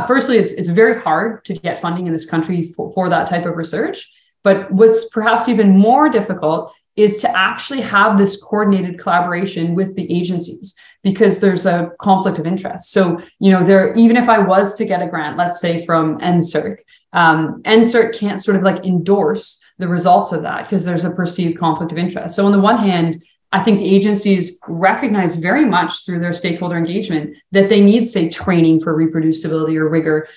D: Firstly, it's very hard to get funding in this country for that type of research. But what's perhaps even more difficult is to actually have this coordinated collaboration with the agencies, because there's a conflict of interest. So, even if I was to get a grant, let's say from NSERC, NSERC can't sort of like endorse the results of that because there's a perceived conflict of interest. So on the one hand, I think the agencies recognize very much through their stakeholder engagement that they need, say, training for reproducibility or rigor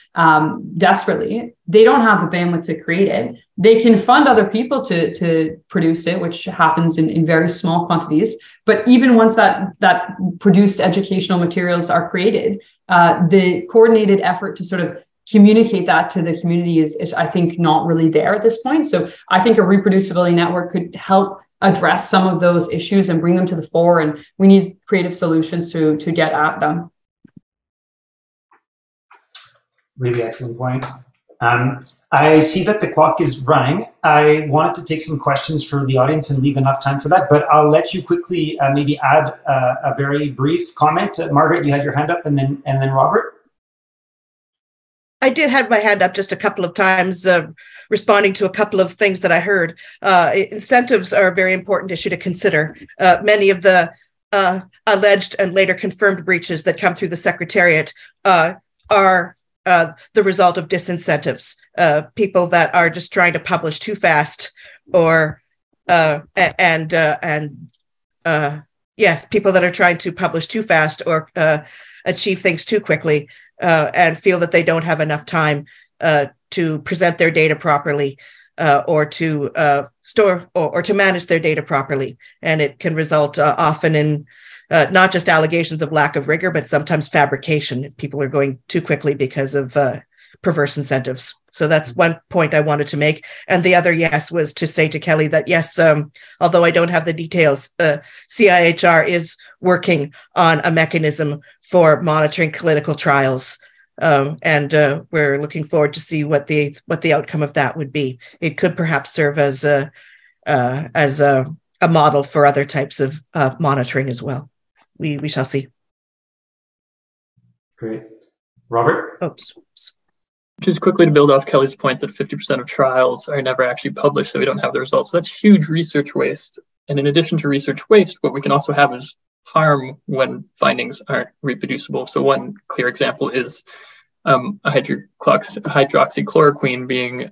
D: desperately. They don't have the bandwidth to create it. They can fund other people to produce it, which happens in very small quantities. But even once that produced educational materials are created, the coordinated effort to sort of communicate that to the community is, I think, not really there at this point. So I think a reproducibility network could help address some of those issues and bring them to the fore. And we need creative solutions to get at them.
B: Really excellent point. I see that the clock is running. I wanted to take some questions for the audience and leave enough time for that, but I'll let you quickly maybe add a very brief comment. Margaret, you had your hand up, and then Robert.
F: I did have my hand up just a couple of times, responding to a couple of things that I heard. Incentives are a very important issue to consider. Many of the alleged and later confirmed breaches that come through the Secretariat are the result of disincentives. People that are just trying to publish too fast, or people that are trying to publish too fast or achieve things too quickly, and feel that they don't have enough time to present their data properly, or to store or to manage their data properly. And it can result often in not just allegations of lack of rigor, but sometimes fabrication if people are going too quickly because of perverse incentives. So that's one point I wanted to make. And the other, was to say to Kelly that, yes, although I don't have the details, CIHR is working on a mechanism for monitoring clinical trials. And we're looking forward to see what the outcome of that would be. It could perhaps serve as a model for other types of monitoring as well. We shall see.
B: Great. Robert?
F: Oops.
C: Just quickly to build off Kelly's point that 50% of trials are never actually published, so we don't have the results. So that's huge research waste. And in addition to research waste, what we can also have is harm when findings aren't reproducible. So one clear example is hydroxychloroquine being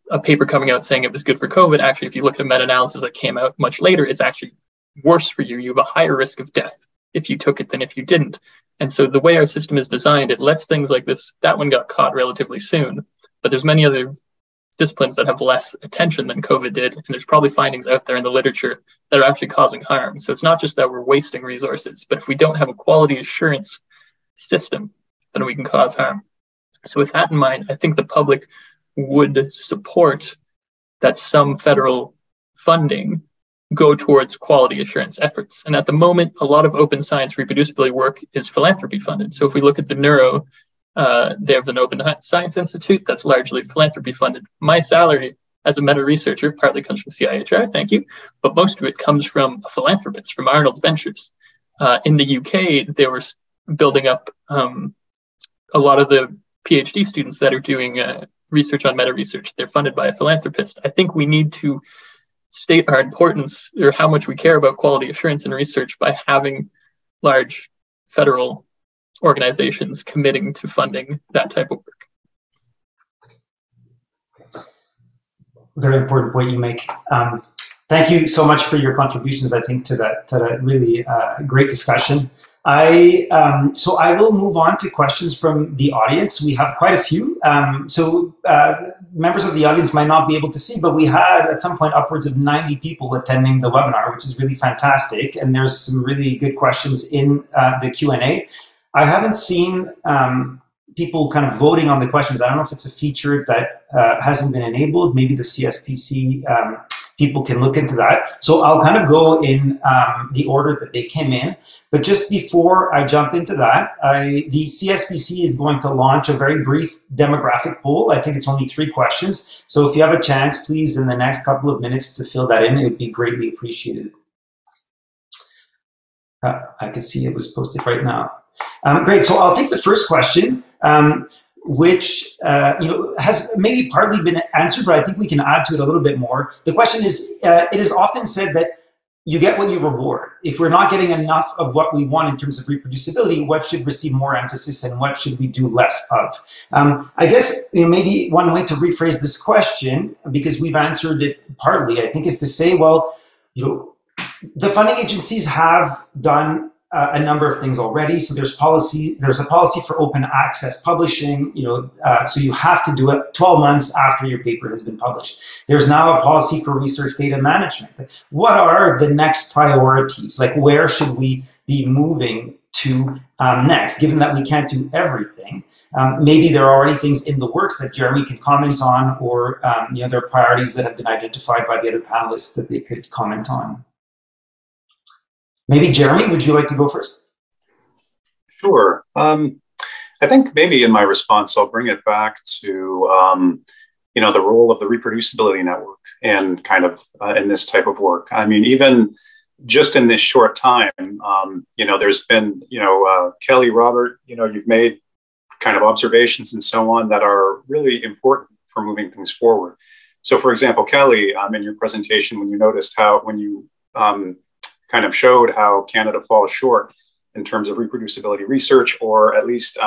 C: a paper coming out saying it was good for COVID. Actually, if you look at a meta-analysis that came out much later, it's actually worse for you. You have a higher risk of death if you took it than if you didn't. And so the way our system is designed, it lets things like this, that one got caught relatively soon, but there's many other disciplines that have less attention than COVID did. And there's probably findings out there in the literature that are actually causing harm. So it's not just that we're wasting resources, but if we don't have a quality assurance system, then we can cause harm. So with that in mind, I think the public would support that some federal funding go towards quality assurance efforts. And at the moment, a lot of open science reproducibility work is philanthropy funded. So if we look at the Neuro, they have the Open Science Institute that's largely philanthropy funded. My salary as a meta researcher partly comes from CIHR, thank you, but most of it comes from a philanthropist, from Arnold Ventures. In the UK, they were building up a lot of the PhD students that are doing research on meta research. They're funded by a philanthropist. I think we need to state our importance or how much we care about quality assurance in research by having large federal organizations committing to funding that type of work.
B: Very important point you make. Thank you so much for your contributions, I think, to that really great discussion. So I will move on to questions from the audience. We have quite a few. Members of the audience might not be able to see, but we had at some point upwards of 90 people attending the webinar, which is really fantastic. And there's some really good questions in the Q&A. I haven't seen people kind of voting on the questions. I don't know if it's a feature that hasn't been enabled. Maybe the CSPC people can look into that. So I'll kind of go in the order that they came in. But just before I jump into that, the CSPC is going to launch a very brief demographic poll. I think it's only 3 questions. So if you have a chance, please, in the next couple of minutes to fill that in, it would be greatly appreciated. I can see it was posted right now. Great, so I'll take the first question, which has maybe partly been answered, but I think we can add to it a little bit more. The question is, it is often said that you get what you reward. If we're not getting enough of what we want in terms of reproducibility, what should receive more emphasis and what should we do less of? I guess maybe one way to rephrase this question, because we've answered it partly, I think, is to say, well, the funding agencies have done a number of things already. So there's a policy for open access publishing, so you have to do it 12 months after your paper has been published. There's now a policy for research data management. What are the next priorities? Like, where should we be moving to next, given that we can't do everything? Maybe there are already things in the works that Jeremy can comment on, or there are priorities that have been identified by the other panelists that they could comment on. Maybe Jeremy, would you like to go first?
E: Sure. I think maybe in my response, I'll bring it back to, the role of the reproducibility network and kind of in this type of work. I mean, even just in this short time, there's been, Kelly, Robert, you've made kind of observations and so on that are really important for moving things forward. So for example, Kelly, in your presentation, when you noticed when you kind of showed how Canada falls short in terms of reproducibility research, or at least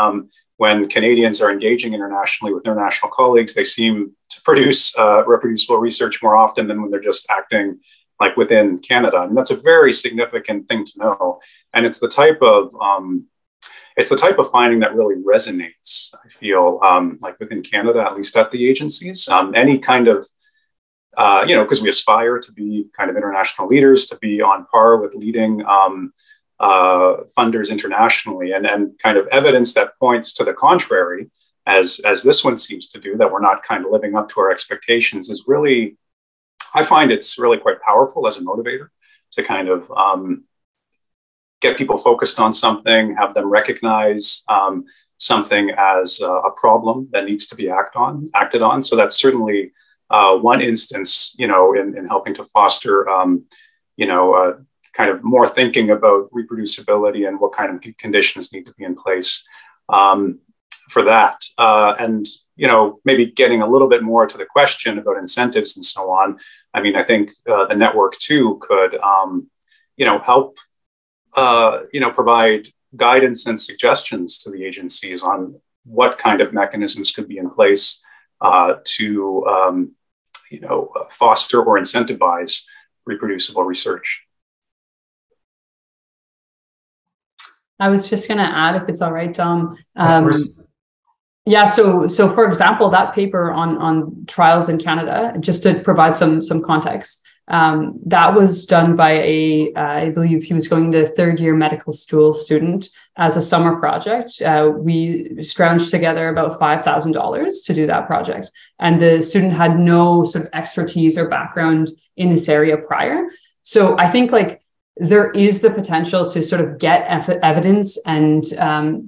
E: when Canadians are engaging internationally with international colleagues, they seem to produce reproducible research more often than when they're just acting like within Canada. And that's a very significant thing to know. And it's the type of finding that really resonates, I feel, like within Canada, at least at the agencies. Any kind of because we aspire to be kind of international leaders, to be on par with leading funders internationally, and kind of evidence that points to the contrary, as this one seems to do, that we're not kind of living up to our expectations, is really, I find it's really quite powerful as a motivator to kind of get people focused on something, have them recognize something as a problem that needs to be acted on. So that's certainly one instance, in helping to foster, kind of more thinking about reproducibility and what kind of conditions need to be in place for that. And, maybe getting a little bit more to the question about incentives and so on. I mean, I think the network too could, help, provide guidance and suggestions to the agencies on what kind of mechanisms could be in place to foster or incentivize reproducible research.
D: I was just going to add, if it's all right, Dom. Yeah. So for example, that paper on trials in Canada, just to provide some context, that was done by I believe he was going to third-year medical school student as a summer project. We scrounged together about $5,000 to do that project. And the student had no sort of expertise or background in this area prior. So I think there is the potential to sort of get evidence and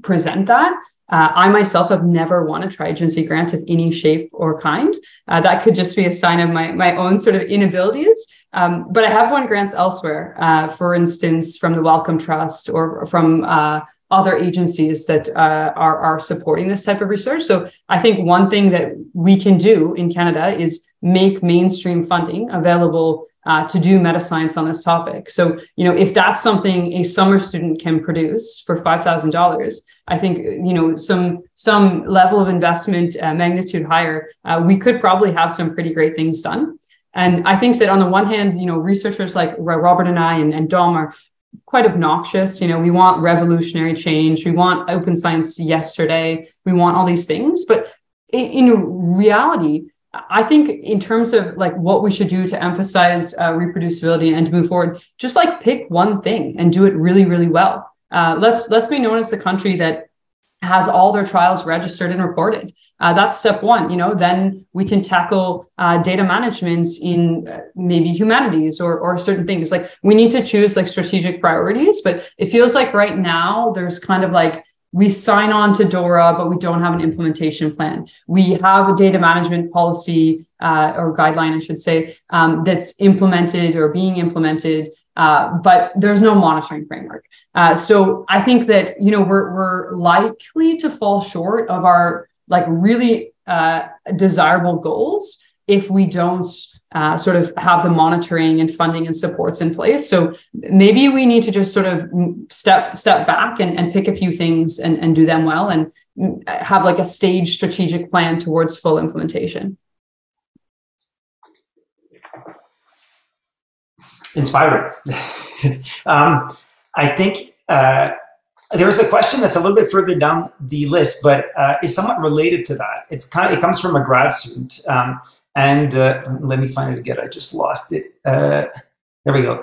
D: present that. I myself have never won a tri-agency grant of any shape or kind. That could just be a sign of my own sort of inabilities. But I have won grants elsewhere, for instance, from the Wellcome Trust or from other agencies that are supporting this type of research. So I think one thing that we can do in Canada is make mainstream funding available to do meta science on this topic. So, if that's something a summer student can produce for $5,000, I think, some level of investment magnitude higher, we could probably have some pretty great things done. And I think that on the one hand, researchers like Robert and I and Dom are quite obnoxious. We want revolutionary change. We want open science yesterday. We want all these things. But in reality, I think in terms of like what we should do to emphasize reproducibility and to move forward, just like pick one thing and do it really, really well. Let's be known as a country that has all their trials registered and reported. That's step one. Then we can tackle data management in maybe humanities or certain things. Like we need to choose like strategic priorities, but it feels like right now there's kind of like we sign on to DORA, but we don't have an implementation plan. We have a data management policy or guideline, I should say, that's implemented or being implemented, but there's no monitoring framework. So I think that, we're likely to fall short of our like really desirable goals if we don't sort of have the monitoring and funding and supports in place. So maybe we need to just sort of step back and pick a few things and do them well and have like a staged strategic plan towards full implementation.
B: Inspiring. I think there was a question that's a little bit further down the list, but is somewhat related to that. It comes from a grad student. And let me find it again. I just lost it. There we go.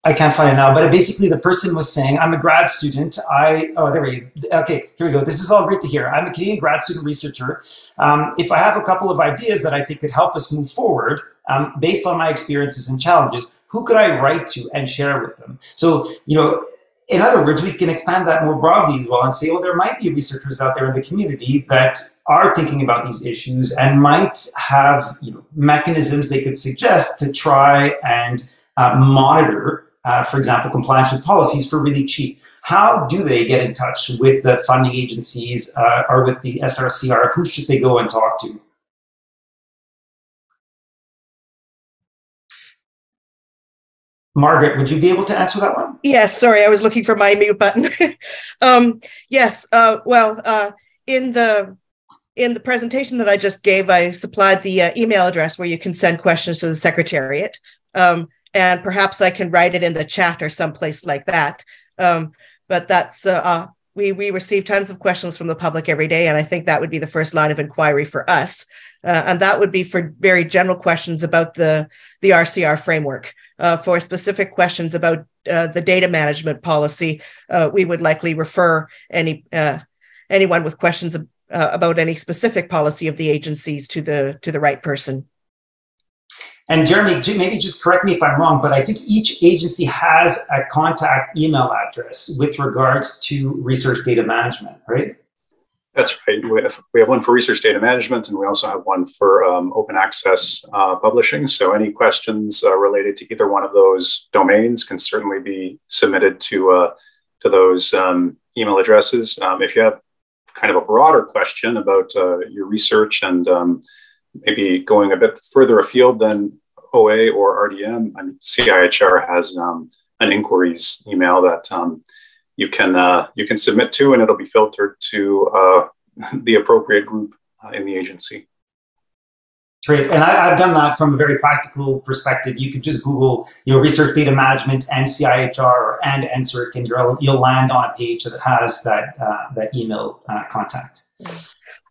B: I can't find it now, but basically the person was saying, I'm a grad student. There we go. Okay, here we go. This is all great to hear. I'm a Canadian grad student researcher. If I have a couple of ideas that I think could help us move forward, based on my experiences and challenges, who could I write to and share with them? So, in other words, we can expand that more broadly as well and say, well, there might be researchers out there in the community that are thinking about these issues and might have mechanisms they could suggest to try and monitor, for example, compliance with policies for really cheap. How do they get in touch with the funding agencies or with the SRCR? Who should they go and talk to? Margaret, would you be able to answer that one?
F: Yes, sorry, I was looking for my mute button. Yes, in the presentation that I just gave, I supplied the email address where you can send questions to the Secretariat, and perhaps I can write it in the chat or someplace like that. But that's we receive tons of questions from the public every day, and I think that would be the first line of inquiry for us. And that would be for very general questions about the RCR framework. For specific questions about the data management policy, we would likely refer anyone with questions about any specific policy of the agencies to the right person.
B: And Jeremy, maybe just correct me if I'm wrong, but I think each agency has a contact email address with regards to research data management, right?
E: That's right. We have one for research data management, and we also have one for open access publishing. So any questions related to either one of those domains can certainly be submitted to those email addresses. If you have kind of a broader question about your research and maybe going a bit further afield than OA or RDM, CIHR has an inquiries email that you can submit to, and it'll be filtered to the appropriate group in the agency.
B: Great, and I've done that from a very practical perspective. You could just Google, research data management and CIHR or and NSERC, and you'll land on a page that has that email contact.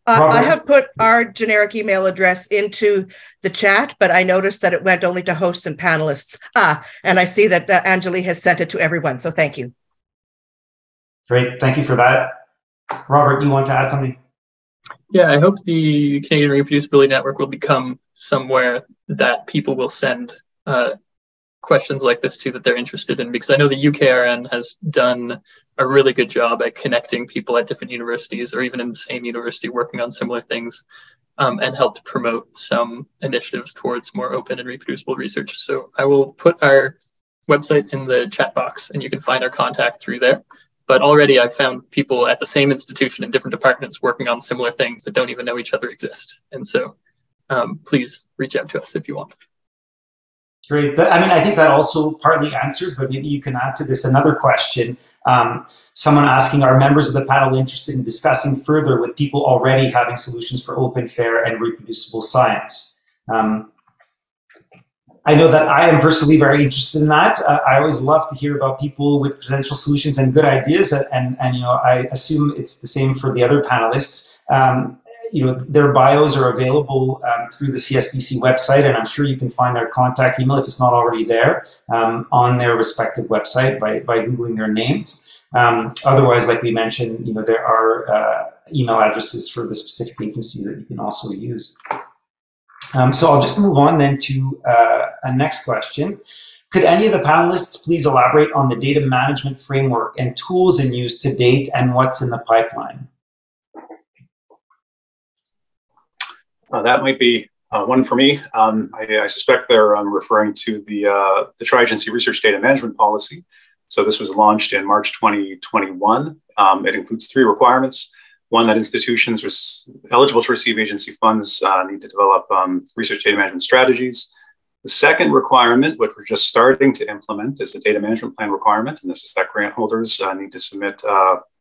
F: I have put our generic email address into the chat, but I noticed that it went only to hosts and panelists. And I see that Anjali has sent it to everyone, so thank you.
B: Great, thank you for that. Robert, you want to add something?
C: Yeah, I hope the Canadian Reproducibility Network will become somewhere that people will send questions like this to that they're interested in, because I know the UKRN has done a really good job at connecting people at different universities or even in the same university working on similar things, and helped promote some initiatives towards more open and reproducible research. So I will put our website in the chat box and you can find our contact through there. But already I've found people at the same institution in different departments working on similar things that don't even know each other exist. And so please reach out to us if you want.
B: Great. I mean, I think that also partly answers, but maybe you can add to this another question. Someone asking, are members of the panel interested in discussing further with people already having solutions for open, fair, and reproducible science? I know that I am personally very interested in that. I always love to hear about people with potential solutions and good ideas, and you know, I assume it's the same for the other panelists. You know, their bios are available through the CSPC website, and I'm sure you can find their contact email if it's not already there on their respective website by Googling their names. Otherwise, like we mentioned, you know, there are email addresses for the specific agencies that you can also use. So I'll just move on then to a next question. Could any of the panelists please elaborate on the data management framework and tools in use to date and what's in the pipeline?
E: That might be one for me. I suspect they're referring to the Tri-Agency Research Data Management Policy. So this was launched in March 2021. It includes 3 requirements. One, that institutions eligible to receive agency funds need to develop research data management strategies. The second requirement, which we're just starting to implement, is a data management plan requirement. And this is that grant holders need to submit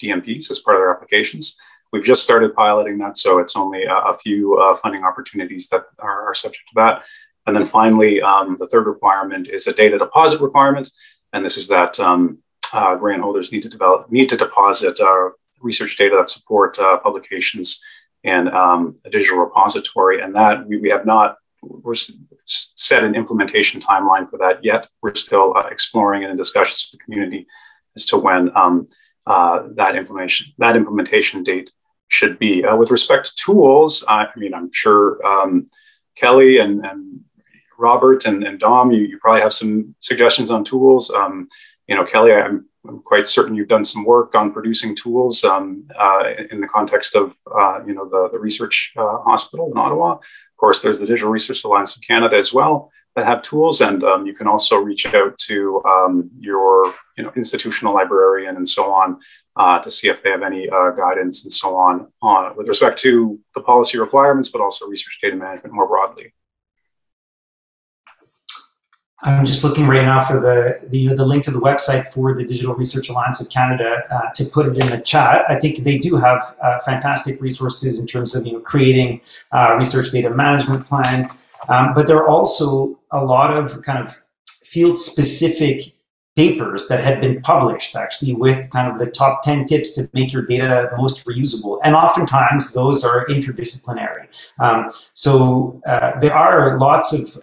E: DMPs as part of their applications. We've just started piloting that, so it's only a few funding opportunities that are subject to that. And then finally, the third requirement is a data deposit requirement. And this is that grant holders need to deposit research data that support publications in a digital repository. And that we have not set an implementation timeline for that yet. We're still exploring and in discussions with the community as to when that implementation date should be. With respect to tools, I mean, I'm sure Kelly and Robert and Dom, you probably have some suggestions on tools. You know, Kelly, I'm quite certain you've done some work on producing tools in the context of you know, the research hospital in Ottawa. Of course, there's the Digital Research Alliance of Canada as well that have tools, and you can also reach out to your institutional librarian and so on to see if they have any guidance and so on with respect to the policy requirements, but also research data management more broadly.
B: I'm just looking right now for the link to the website for the Digital Research Alliance of Canada to put it in the chat. I think they do have fantastic resources in terms of creating research data management plan, but there are also a lot of kind of field-specific papers that had been published actually with kind of the top 10 tips to make your data most reusable. And oftentimes those are interdisciplinary. So there are lots of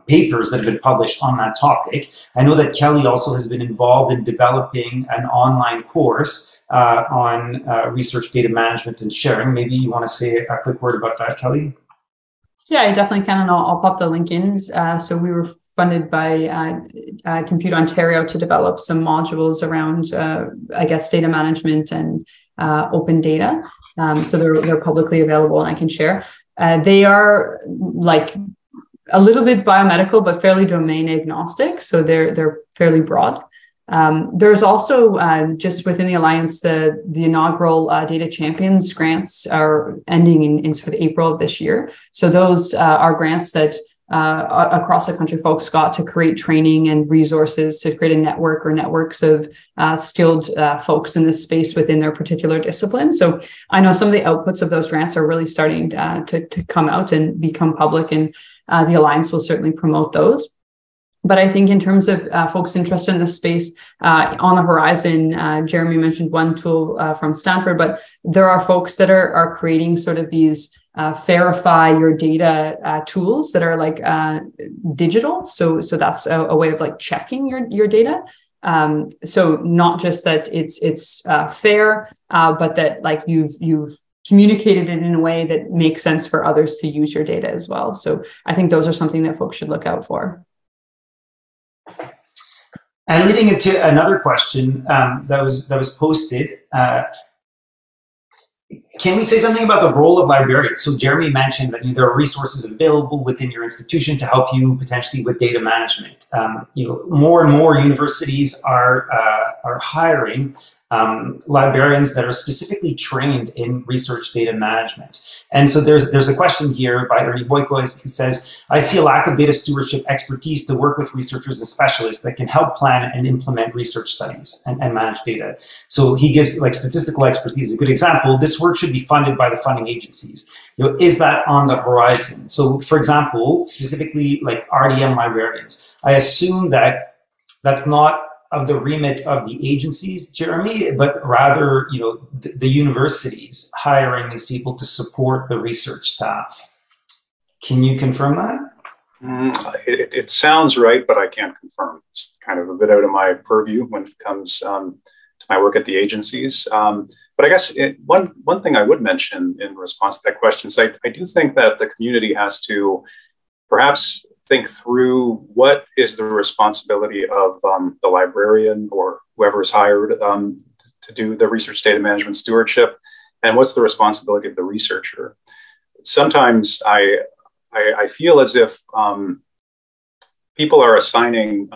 B: papers that have been published on that topic. I know that Kelly also has been involved in developing an online course on research data management and sharing. Maybe you want to say a quick word about that, Kelly?
D: Yeah, I definitely can, and I'll pop the link in. So we were funded by Compute Ontario to develop some modules around, I guess, data management and open data. So they're publicly available and I can share. They are like a little bit biomedical, but fairly domain agnostic. So they're fairly broad. There's also just within the Alliance, the inaugural Data Champions grants are ending in sort of April of this year. So those are grants that across the country, folks got to create training and resources to create a network or networks of skilled folks in this space within their particular discipline. So I know some of the outputs of those grants are really starting to come out and become public, and the Alliance will certainly promote those. But I think in terms of folks interested in this space on the horizon, Jeremy mentioned one tool from Stanford, but there are folks that are creating sort of these verify your data tools that are like digital. So that's a way of like checking your data. So not just that it's fair, but that like you've communicated it in a way that makes sense for others to use your data as well. So I think those are something that folks should look out for.
B: And leading into another question that was posted, can we say something about the role of librarians? So Jeremy mentioned that there are resources available within your institution to help you potentially with data management. More and more universities are hiring librarians that are specifically trained in research data management. And so there's a question here by Ernie Boyko who says, I see a lack of data stewardship expertise to work with researchers and specialists that can help plan and implement research studies and manage data. So he gives like statistical expertise, a good example. This work should be funded by the funding agencies. Is that on the horizon? So for example, specifically like RDM librarians, I assume that that's not of the remit of the agencies, Jeremy, but rather, the universities hiring these people to support the research staff. Can you confirm that?
E: It sounds right, but I can't confirm. It's kind of a bit out of my purview when it comes to my work at the agencies. But I guess one thing I would mention in response to that question is I do think that the community has to perhaps think through what is the responsibility of the librarian or whoever is hired to do the research data management stewardship, and what's the responsibility of the researcher. Sometimes I feel as if people are assigning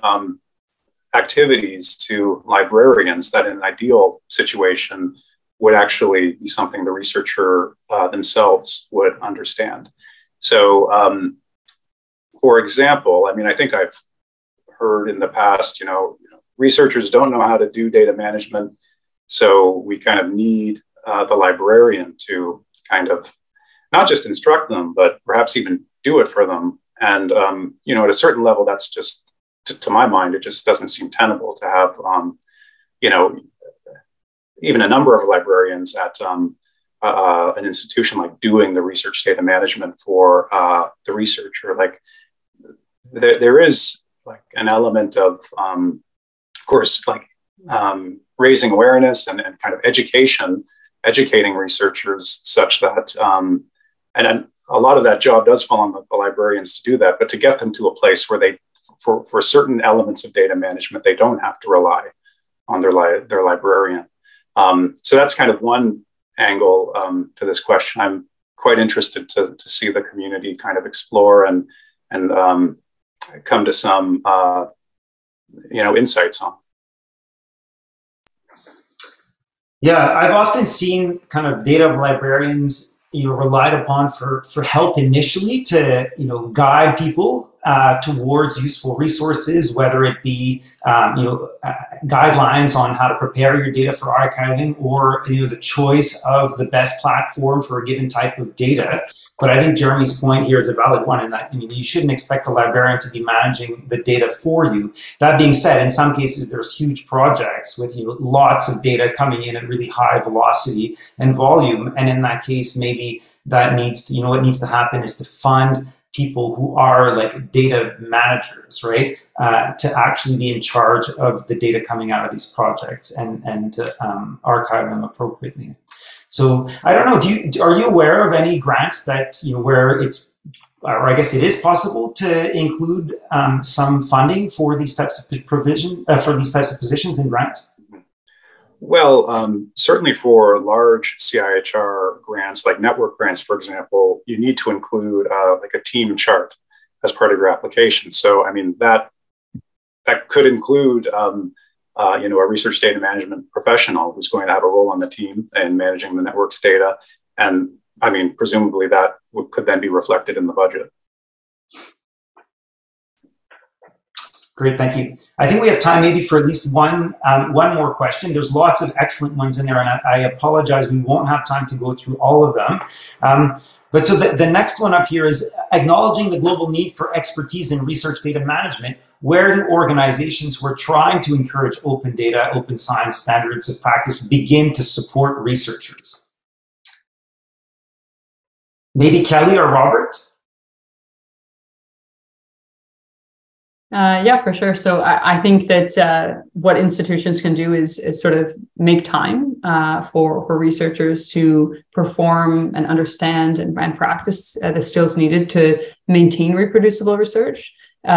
E: activities to librarians that in an ideal situation would actually be something the researcher themselves would understand. So, for example, I think I've heard in the past, researchers don't know how to do data management, so we kind of need the librarian to kind of not just instruct them, but perhaps even do it for them. And, at a certain level, that's just, to my mind, it just doesn't seem tenable to have, even a number of librarians at an institution like doing the research data management for the researcher. Like, there is like an element of course, like raising awareness and kind of educating researchers such that, and a lot of that job does fall on the librarians to do that, but to get them to a place where they, for certain elements of data management, they don't have to rely on their librarian. So that's kind of one angle to this question. I'm quite interested to see the community kind of explore and come to some insights on.
B: Yeah, I've often seen kind of data librarians relied upon for help initially to guide people towards useful resources, whether it be guidelines on how to prepare your data for archiving, or the choice of the best platform for a given type of data. But I think Jeremy's point here is a valid one, in that you shouldn't expect a librarian to be managing the data for you. That being said, in some cases there's huge projects with lots of data coming in at really high velocity and volume, and in that case maybe that needs to, what needs to happen is to fund people who are like data managers, right, to actually be in charge of the data coming out of these projects and to archive them appropriately. So I don't know, are you aware of any grants that, where it's, or I guess it is possible to include some funding for these types of provision, for these types of positions in grants?
E: Well, certainly for large CIHR grants, like network grants, for example, you need to include like a team chart as part of your application. So, I mean, that could include, a research data management professional who's going to have a role on the team and managing the network's data. And I mean, presumably that could then be reflected in the budget.
B: Great, thank you. I think we have time maybe for at least one more question. There's lots of excellent ones in there, and I apologize, we won't have time to go through all of them. But so the next one up here is acknowledging the global need for expertise in research data management. Where do organizations who are trying to encourage open data, open science standards of practice begin to support researchers? Maybe Kelly or Robert?
D: Yeah, for sure. So I think that what institutions can do is sort of make time for researchers to perform and understand and practice the skills needed to maintain reproducible research.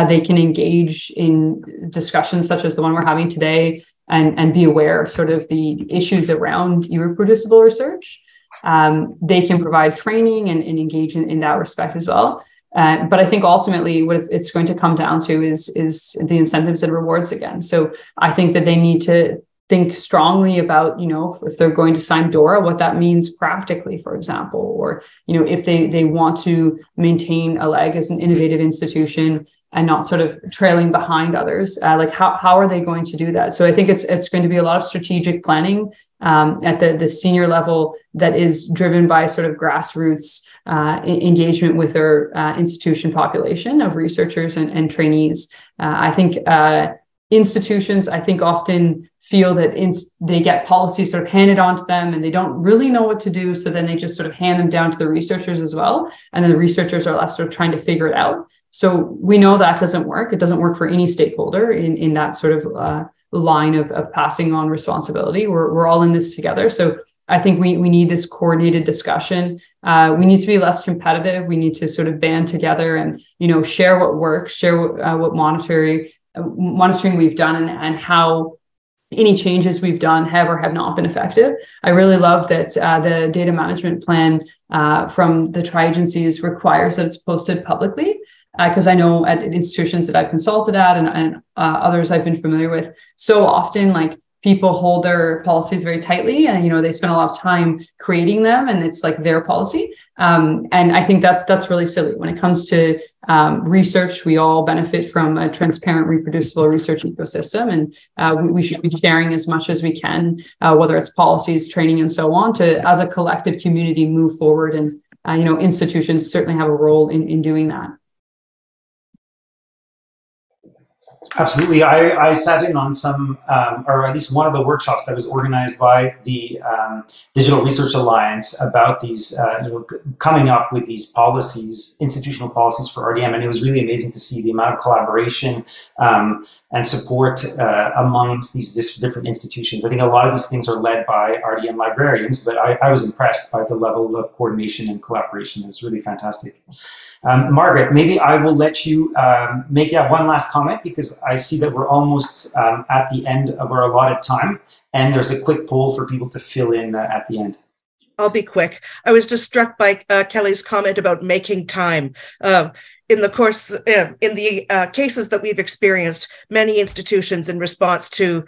D: They can engage in discussions such as the one we're having today and be aware of sort of the issues around irreproducible research. They can provide training and engage in that respect as well. But I think ultimately what it's going to come down to is the incentives and rewards again. So I think that they need to think strongly about, if they're going to sign DORA, what that means practically, for example, or, if they want to maintain a leg as an innovative institution and not sort of trailing behind others, like how are they going to do that? So I think it's going to be a lot of strategic planning at the senior level that is driven by sort of grassroots engagement with their institution population of researchers and trainees. I think institutions, often feel that they get policies sort of handed on to them and they don't really know what to do. So then they just sort of hand them down to the researchers as well. And then the researchers are left sort of trying to figure it out. So we know that doesn't work. It doesn't work for any stakeholder in that sort of line of passing on responsibility. We're all in this together. So I think we need this coordinated discussion. We need to be less competitive. We need to sort of band together and, share what works, share what monitoring we've done and how any changes we've done have or have not been effective. I really love that the data management plan from the tri-agencies requires that it's posted publicly, because I know at institutions that I've consulted at and others I've been familiar with, so often like people hold their policies very tightly and, they spend a lot of time creating them and it's like their policy. And I think that's really silly. When it comes to research, we all benefit from a transparent, reproducible research ecosystem. And we should be sharing as much as we can, whether it's policies, training, and so on, to, as a collective community, move forward. And, institutions certainly have a role in doing that.
B: Absolutely. I sat in on some, or at least one of the workshops that was organized by the Digital Research Alliance about these, coming up with these policies, institutional policies for RDM. And it was really amazing to see the amount of collaboration and support amongst these different institutions. I think a lot of these things are led by RDM librarians, but I was impressed by the level of coordination and collaboration. It was really fantastic. Margaret, maybe I will let you make one last comment, because I see that we're almost at the end of our allotted time, and there's a quick poll for people to fill in at the end.
F: I'll be quick. I was just struck by Kelly's comment about making time. In the cases that we've experienced, many institutions, in response to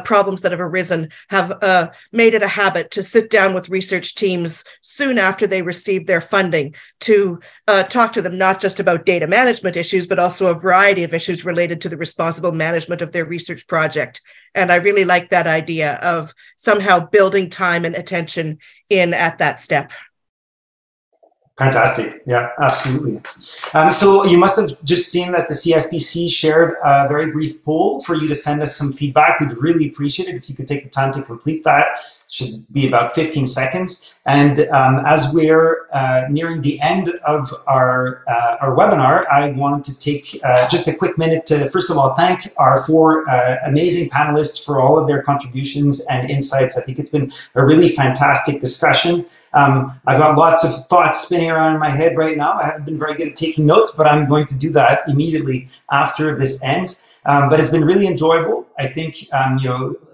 F: problems that have arisen, have made it a habit to sit down with research teams soon after they receive their funding to talk to them not just about data management issues, but also a variety of issues related to the responsible management of their research project. And I really like that idea of somehow building time and attention in at that step.
B: Fantastic. Yeah, absolutely. So you must have just seen that the CSPC shared a very brief poll for you to send us some feedback. We'd really appreciate it if you could take the time to complete that. It should be about 15 seconds. And as we're nearing the end of our webinar, I wanted to take just a quick minute to, first of all, thank our 4 amazing panelists for all of their contributions and insights. I think it's been a really fantastic discussion. I've got lots of thoughts spinning around in my head right now. I haven't been very good at taking notes, but I'm going to do that immediately after this ends. But it's been really enjoyable. I think,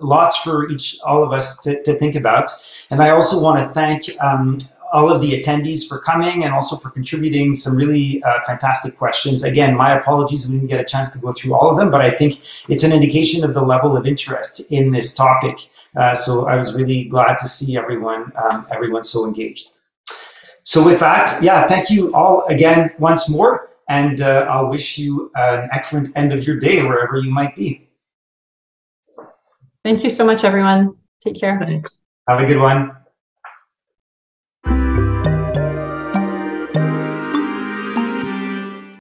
B: lots for all of us to think about. And I also want to thank all of the attendees for coming and also for contributing some really fantastic questions. Again, my apologies, we didn't get a chance to go through all of them, but I think it's an indication of the level of interest in this topic. So I was really glad to see everyone so engaged. So with that, thank you all again once more, and I'll wish you an excellent end of your day wherever you might be.
D: Thank you so much, everyone. Take care.
C: Thanks.
B: Have a good one.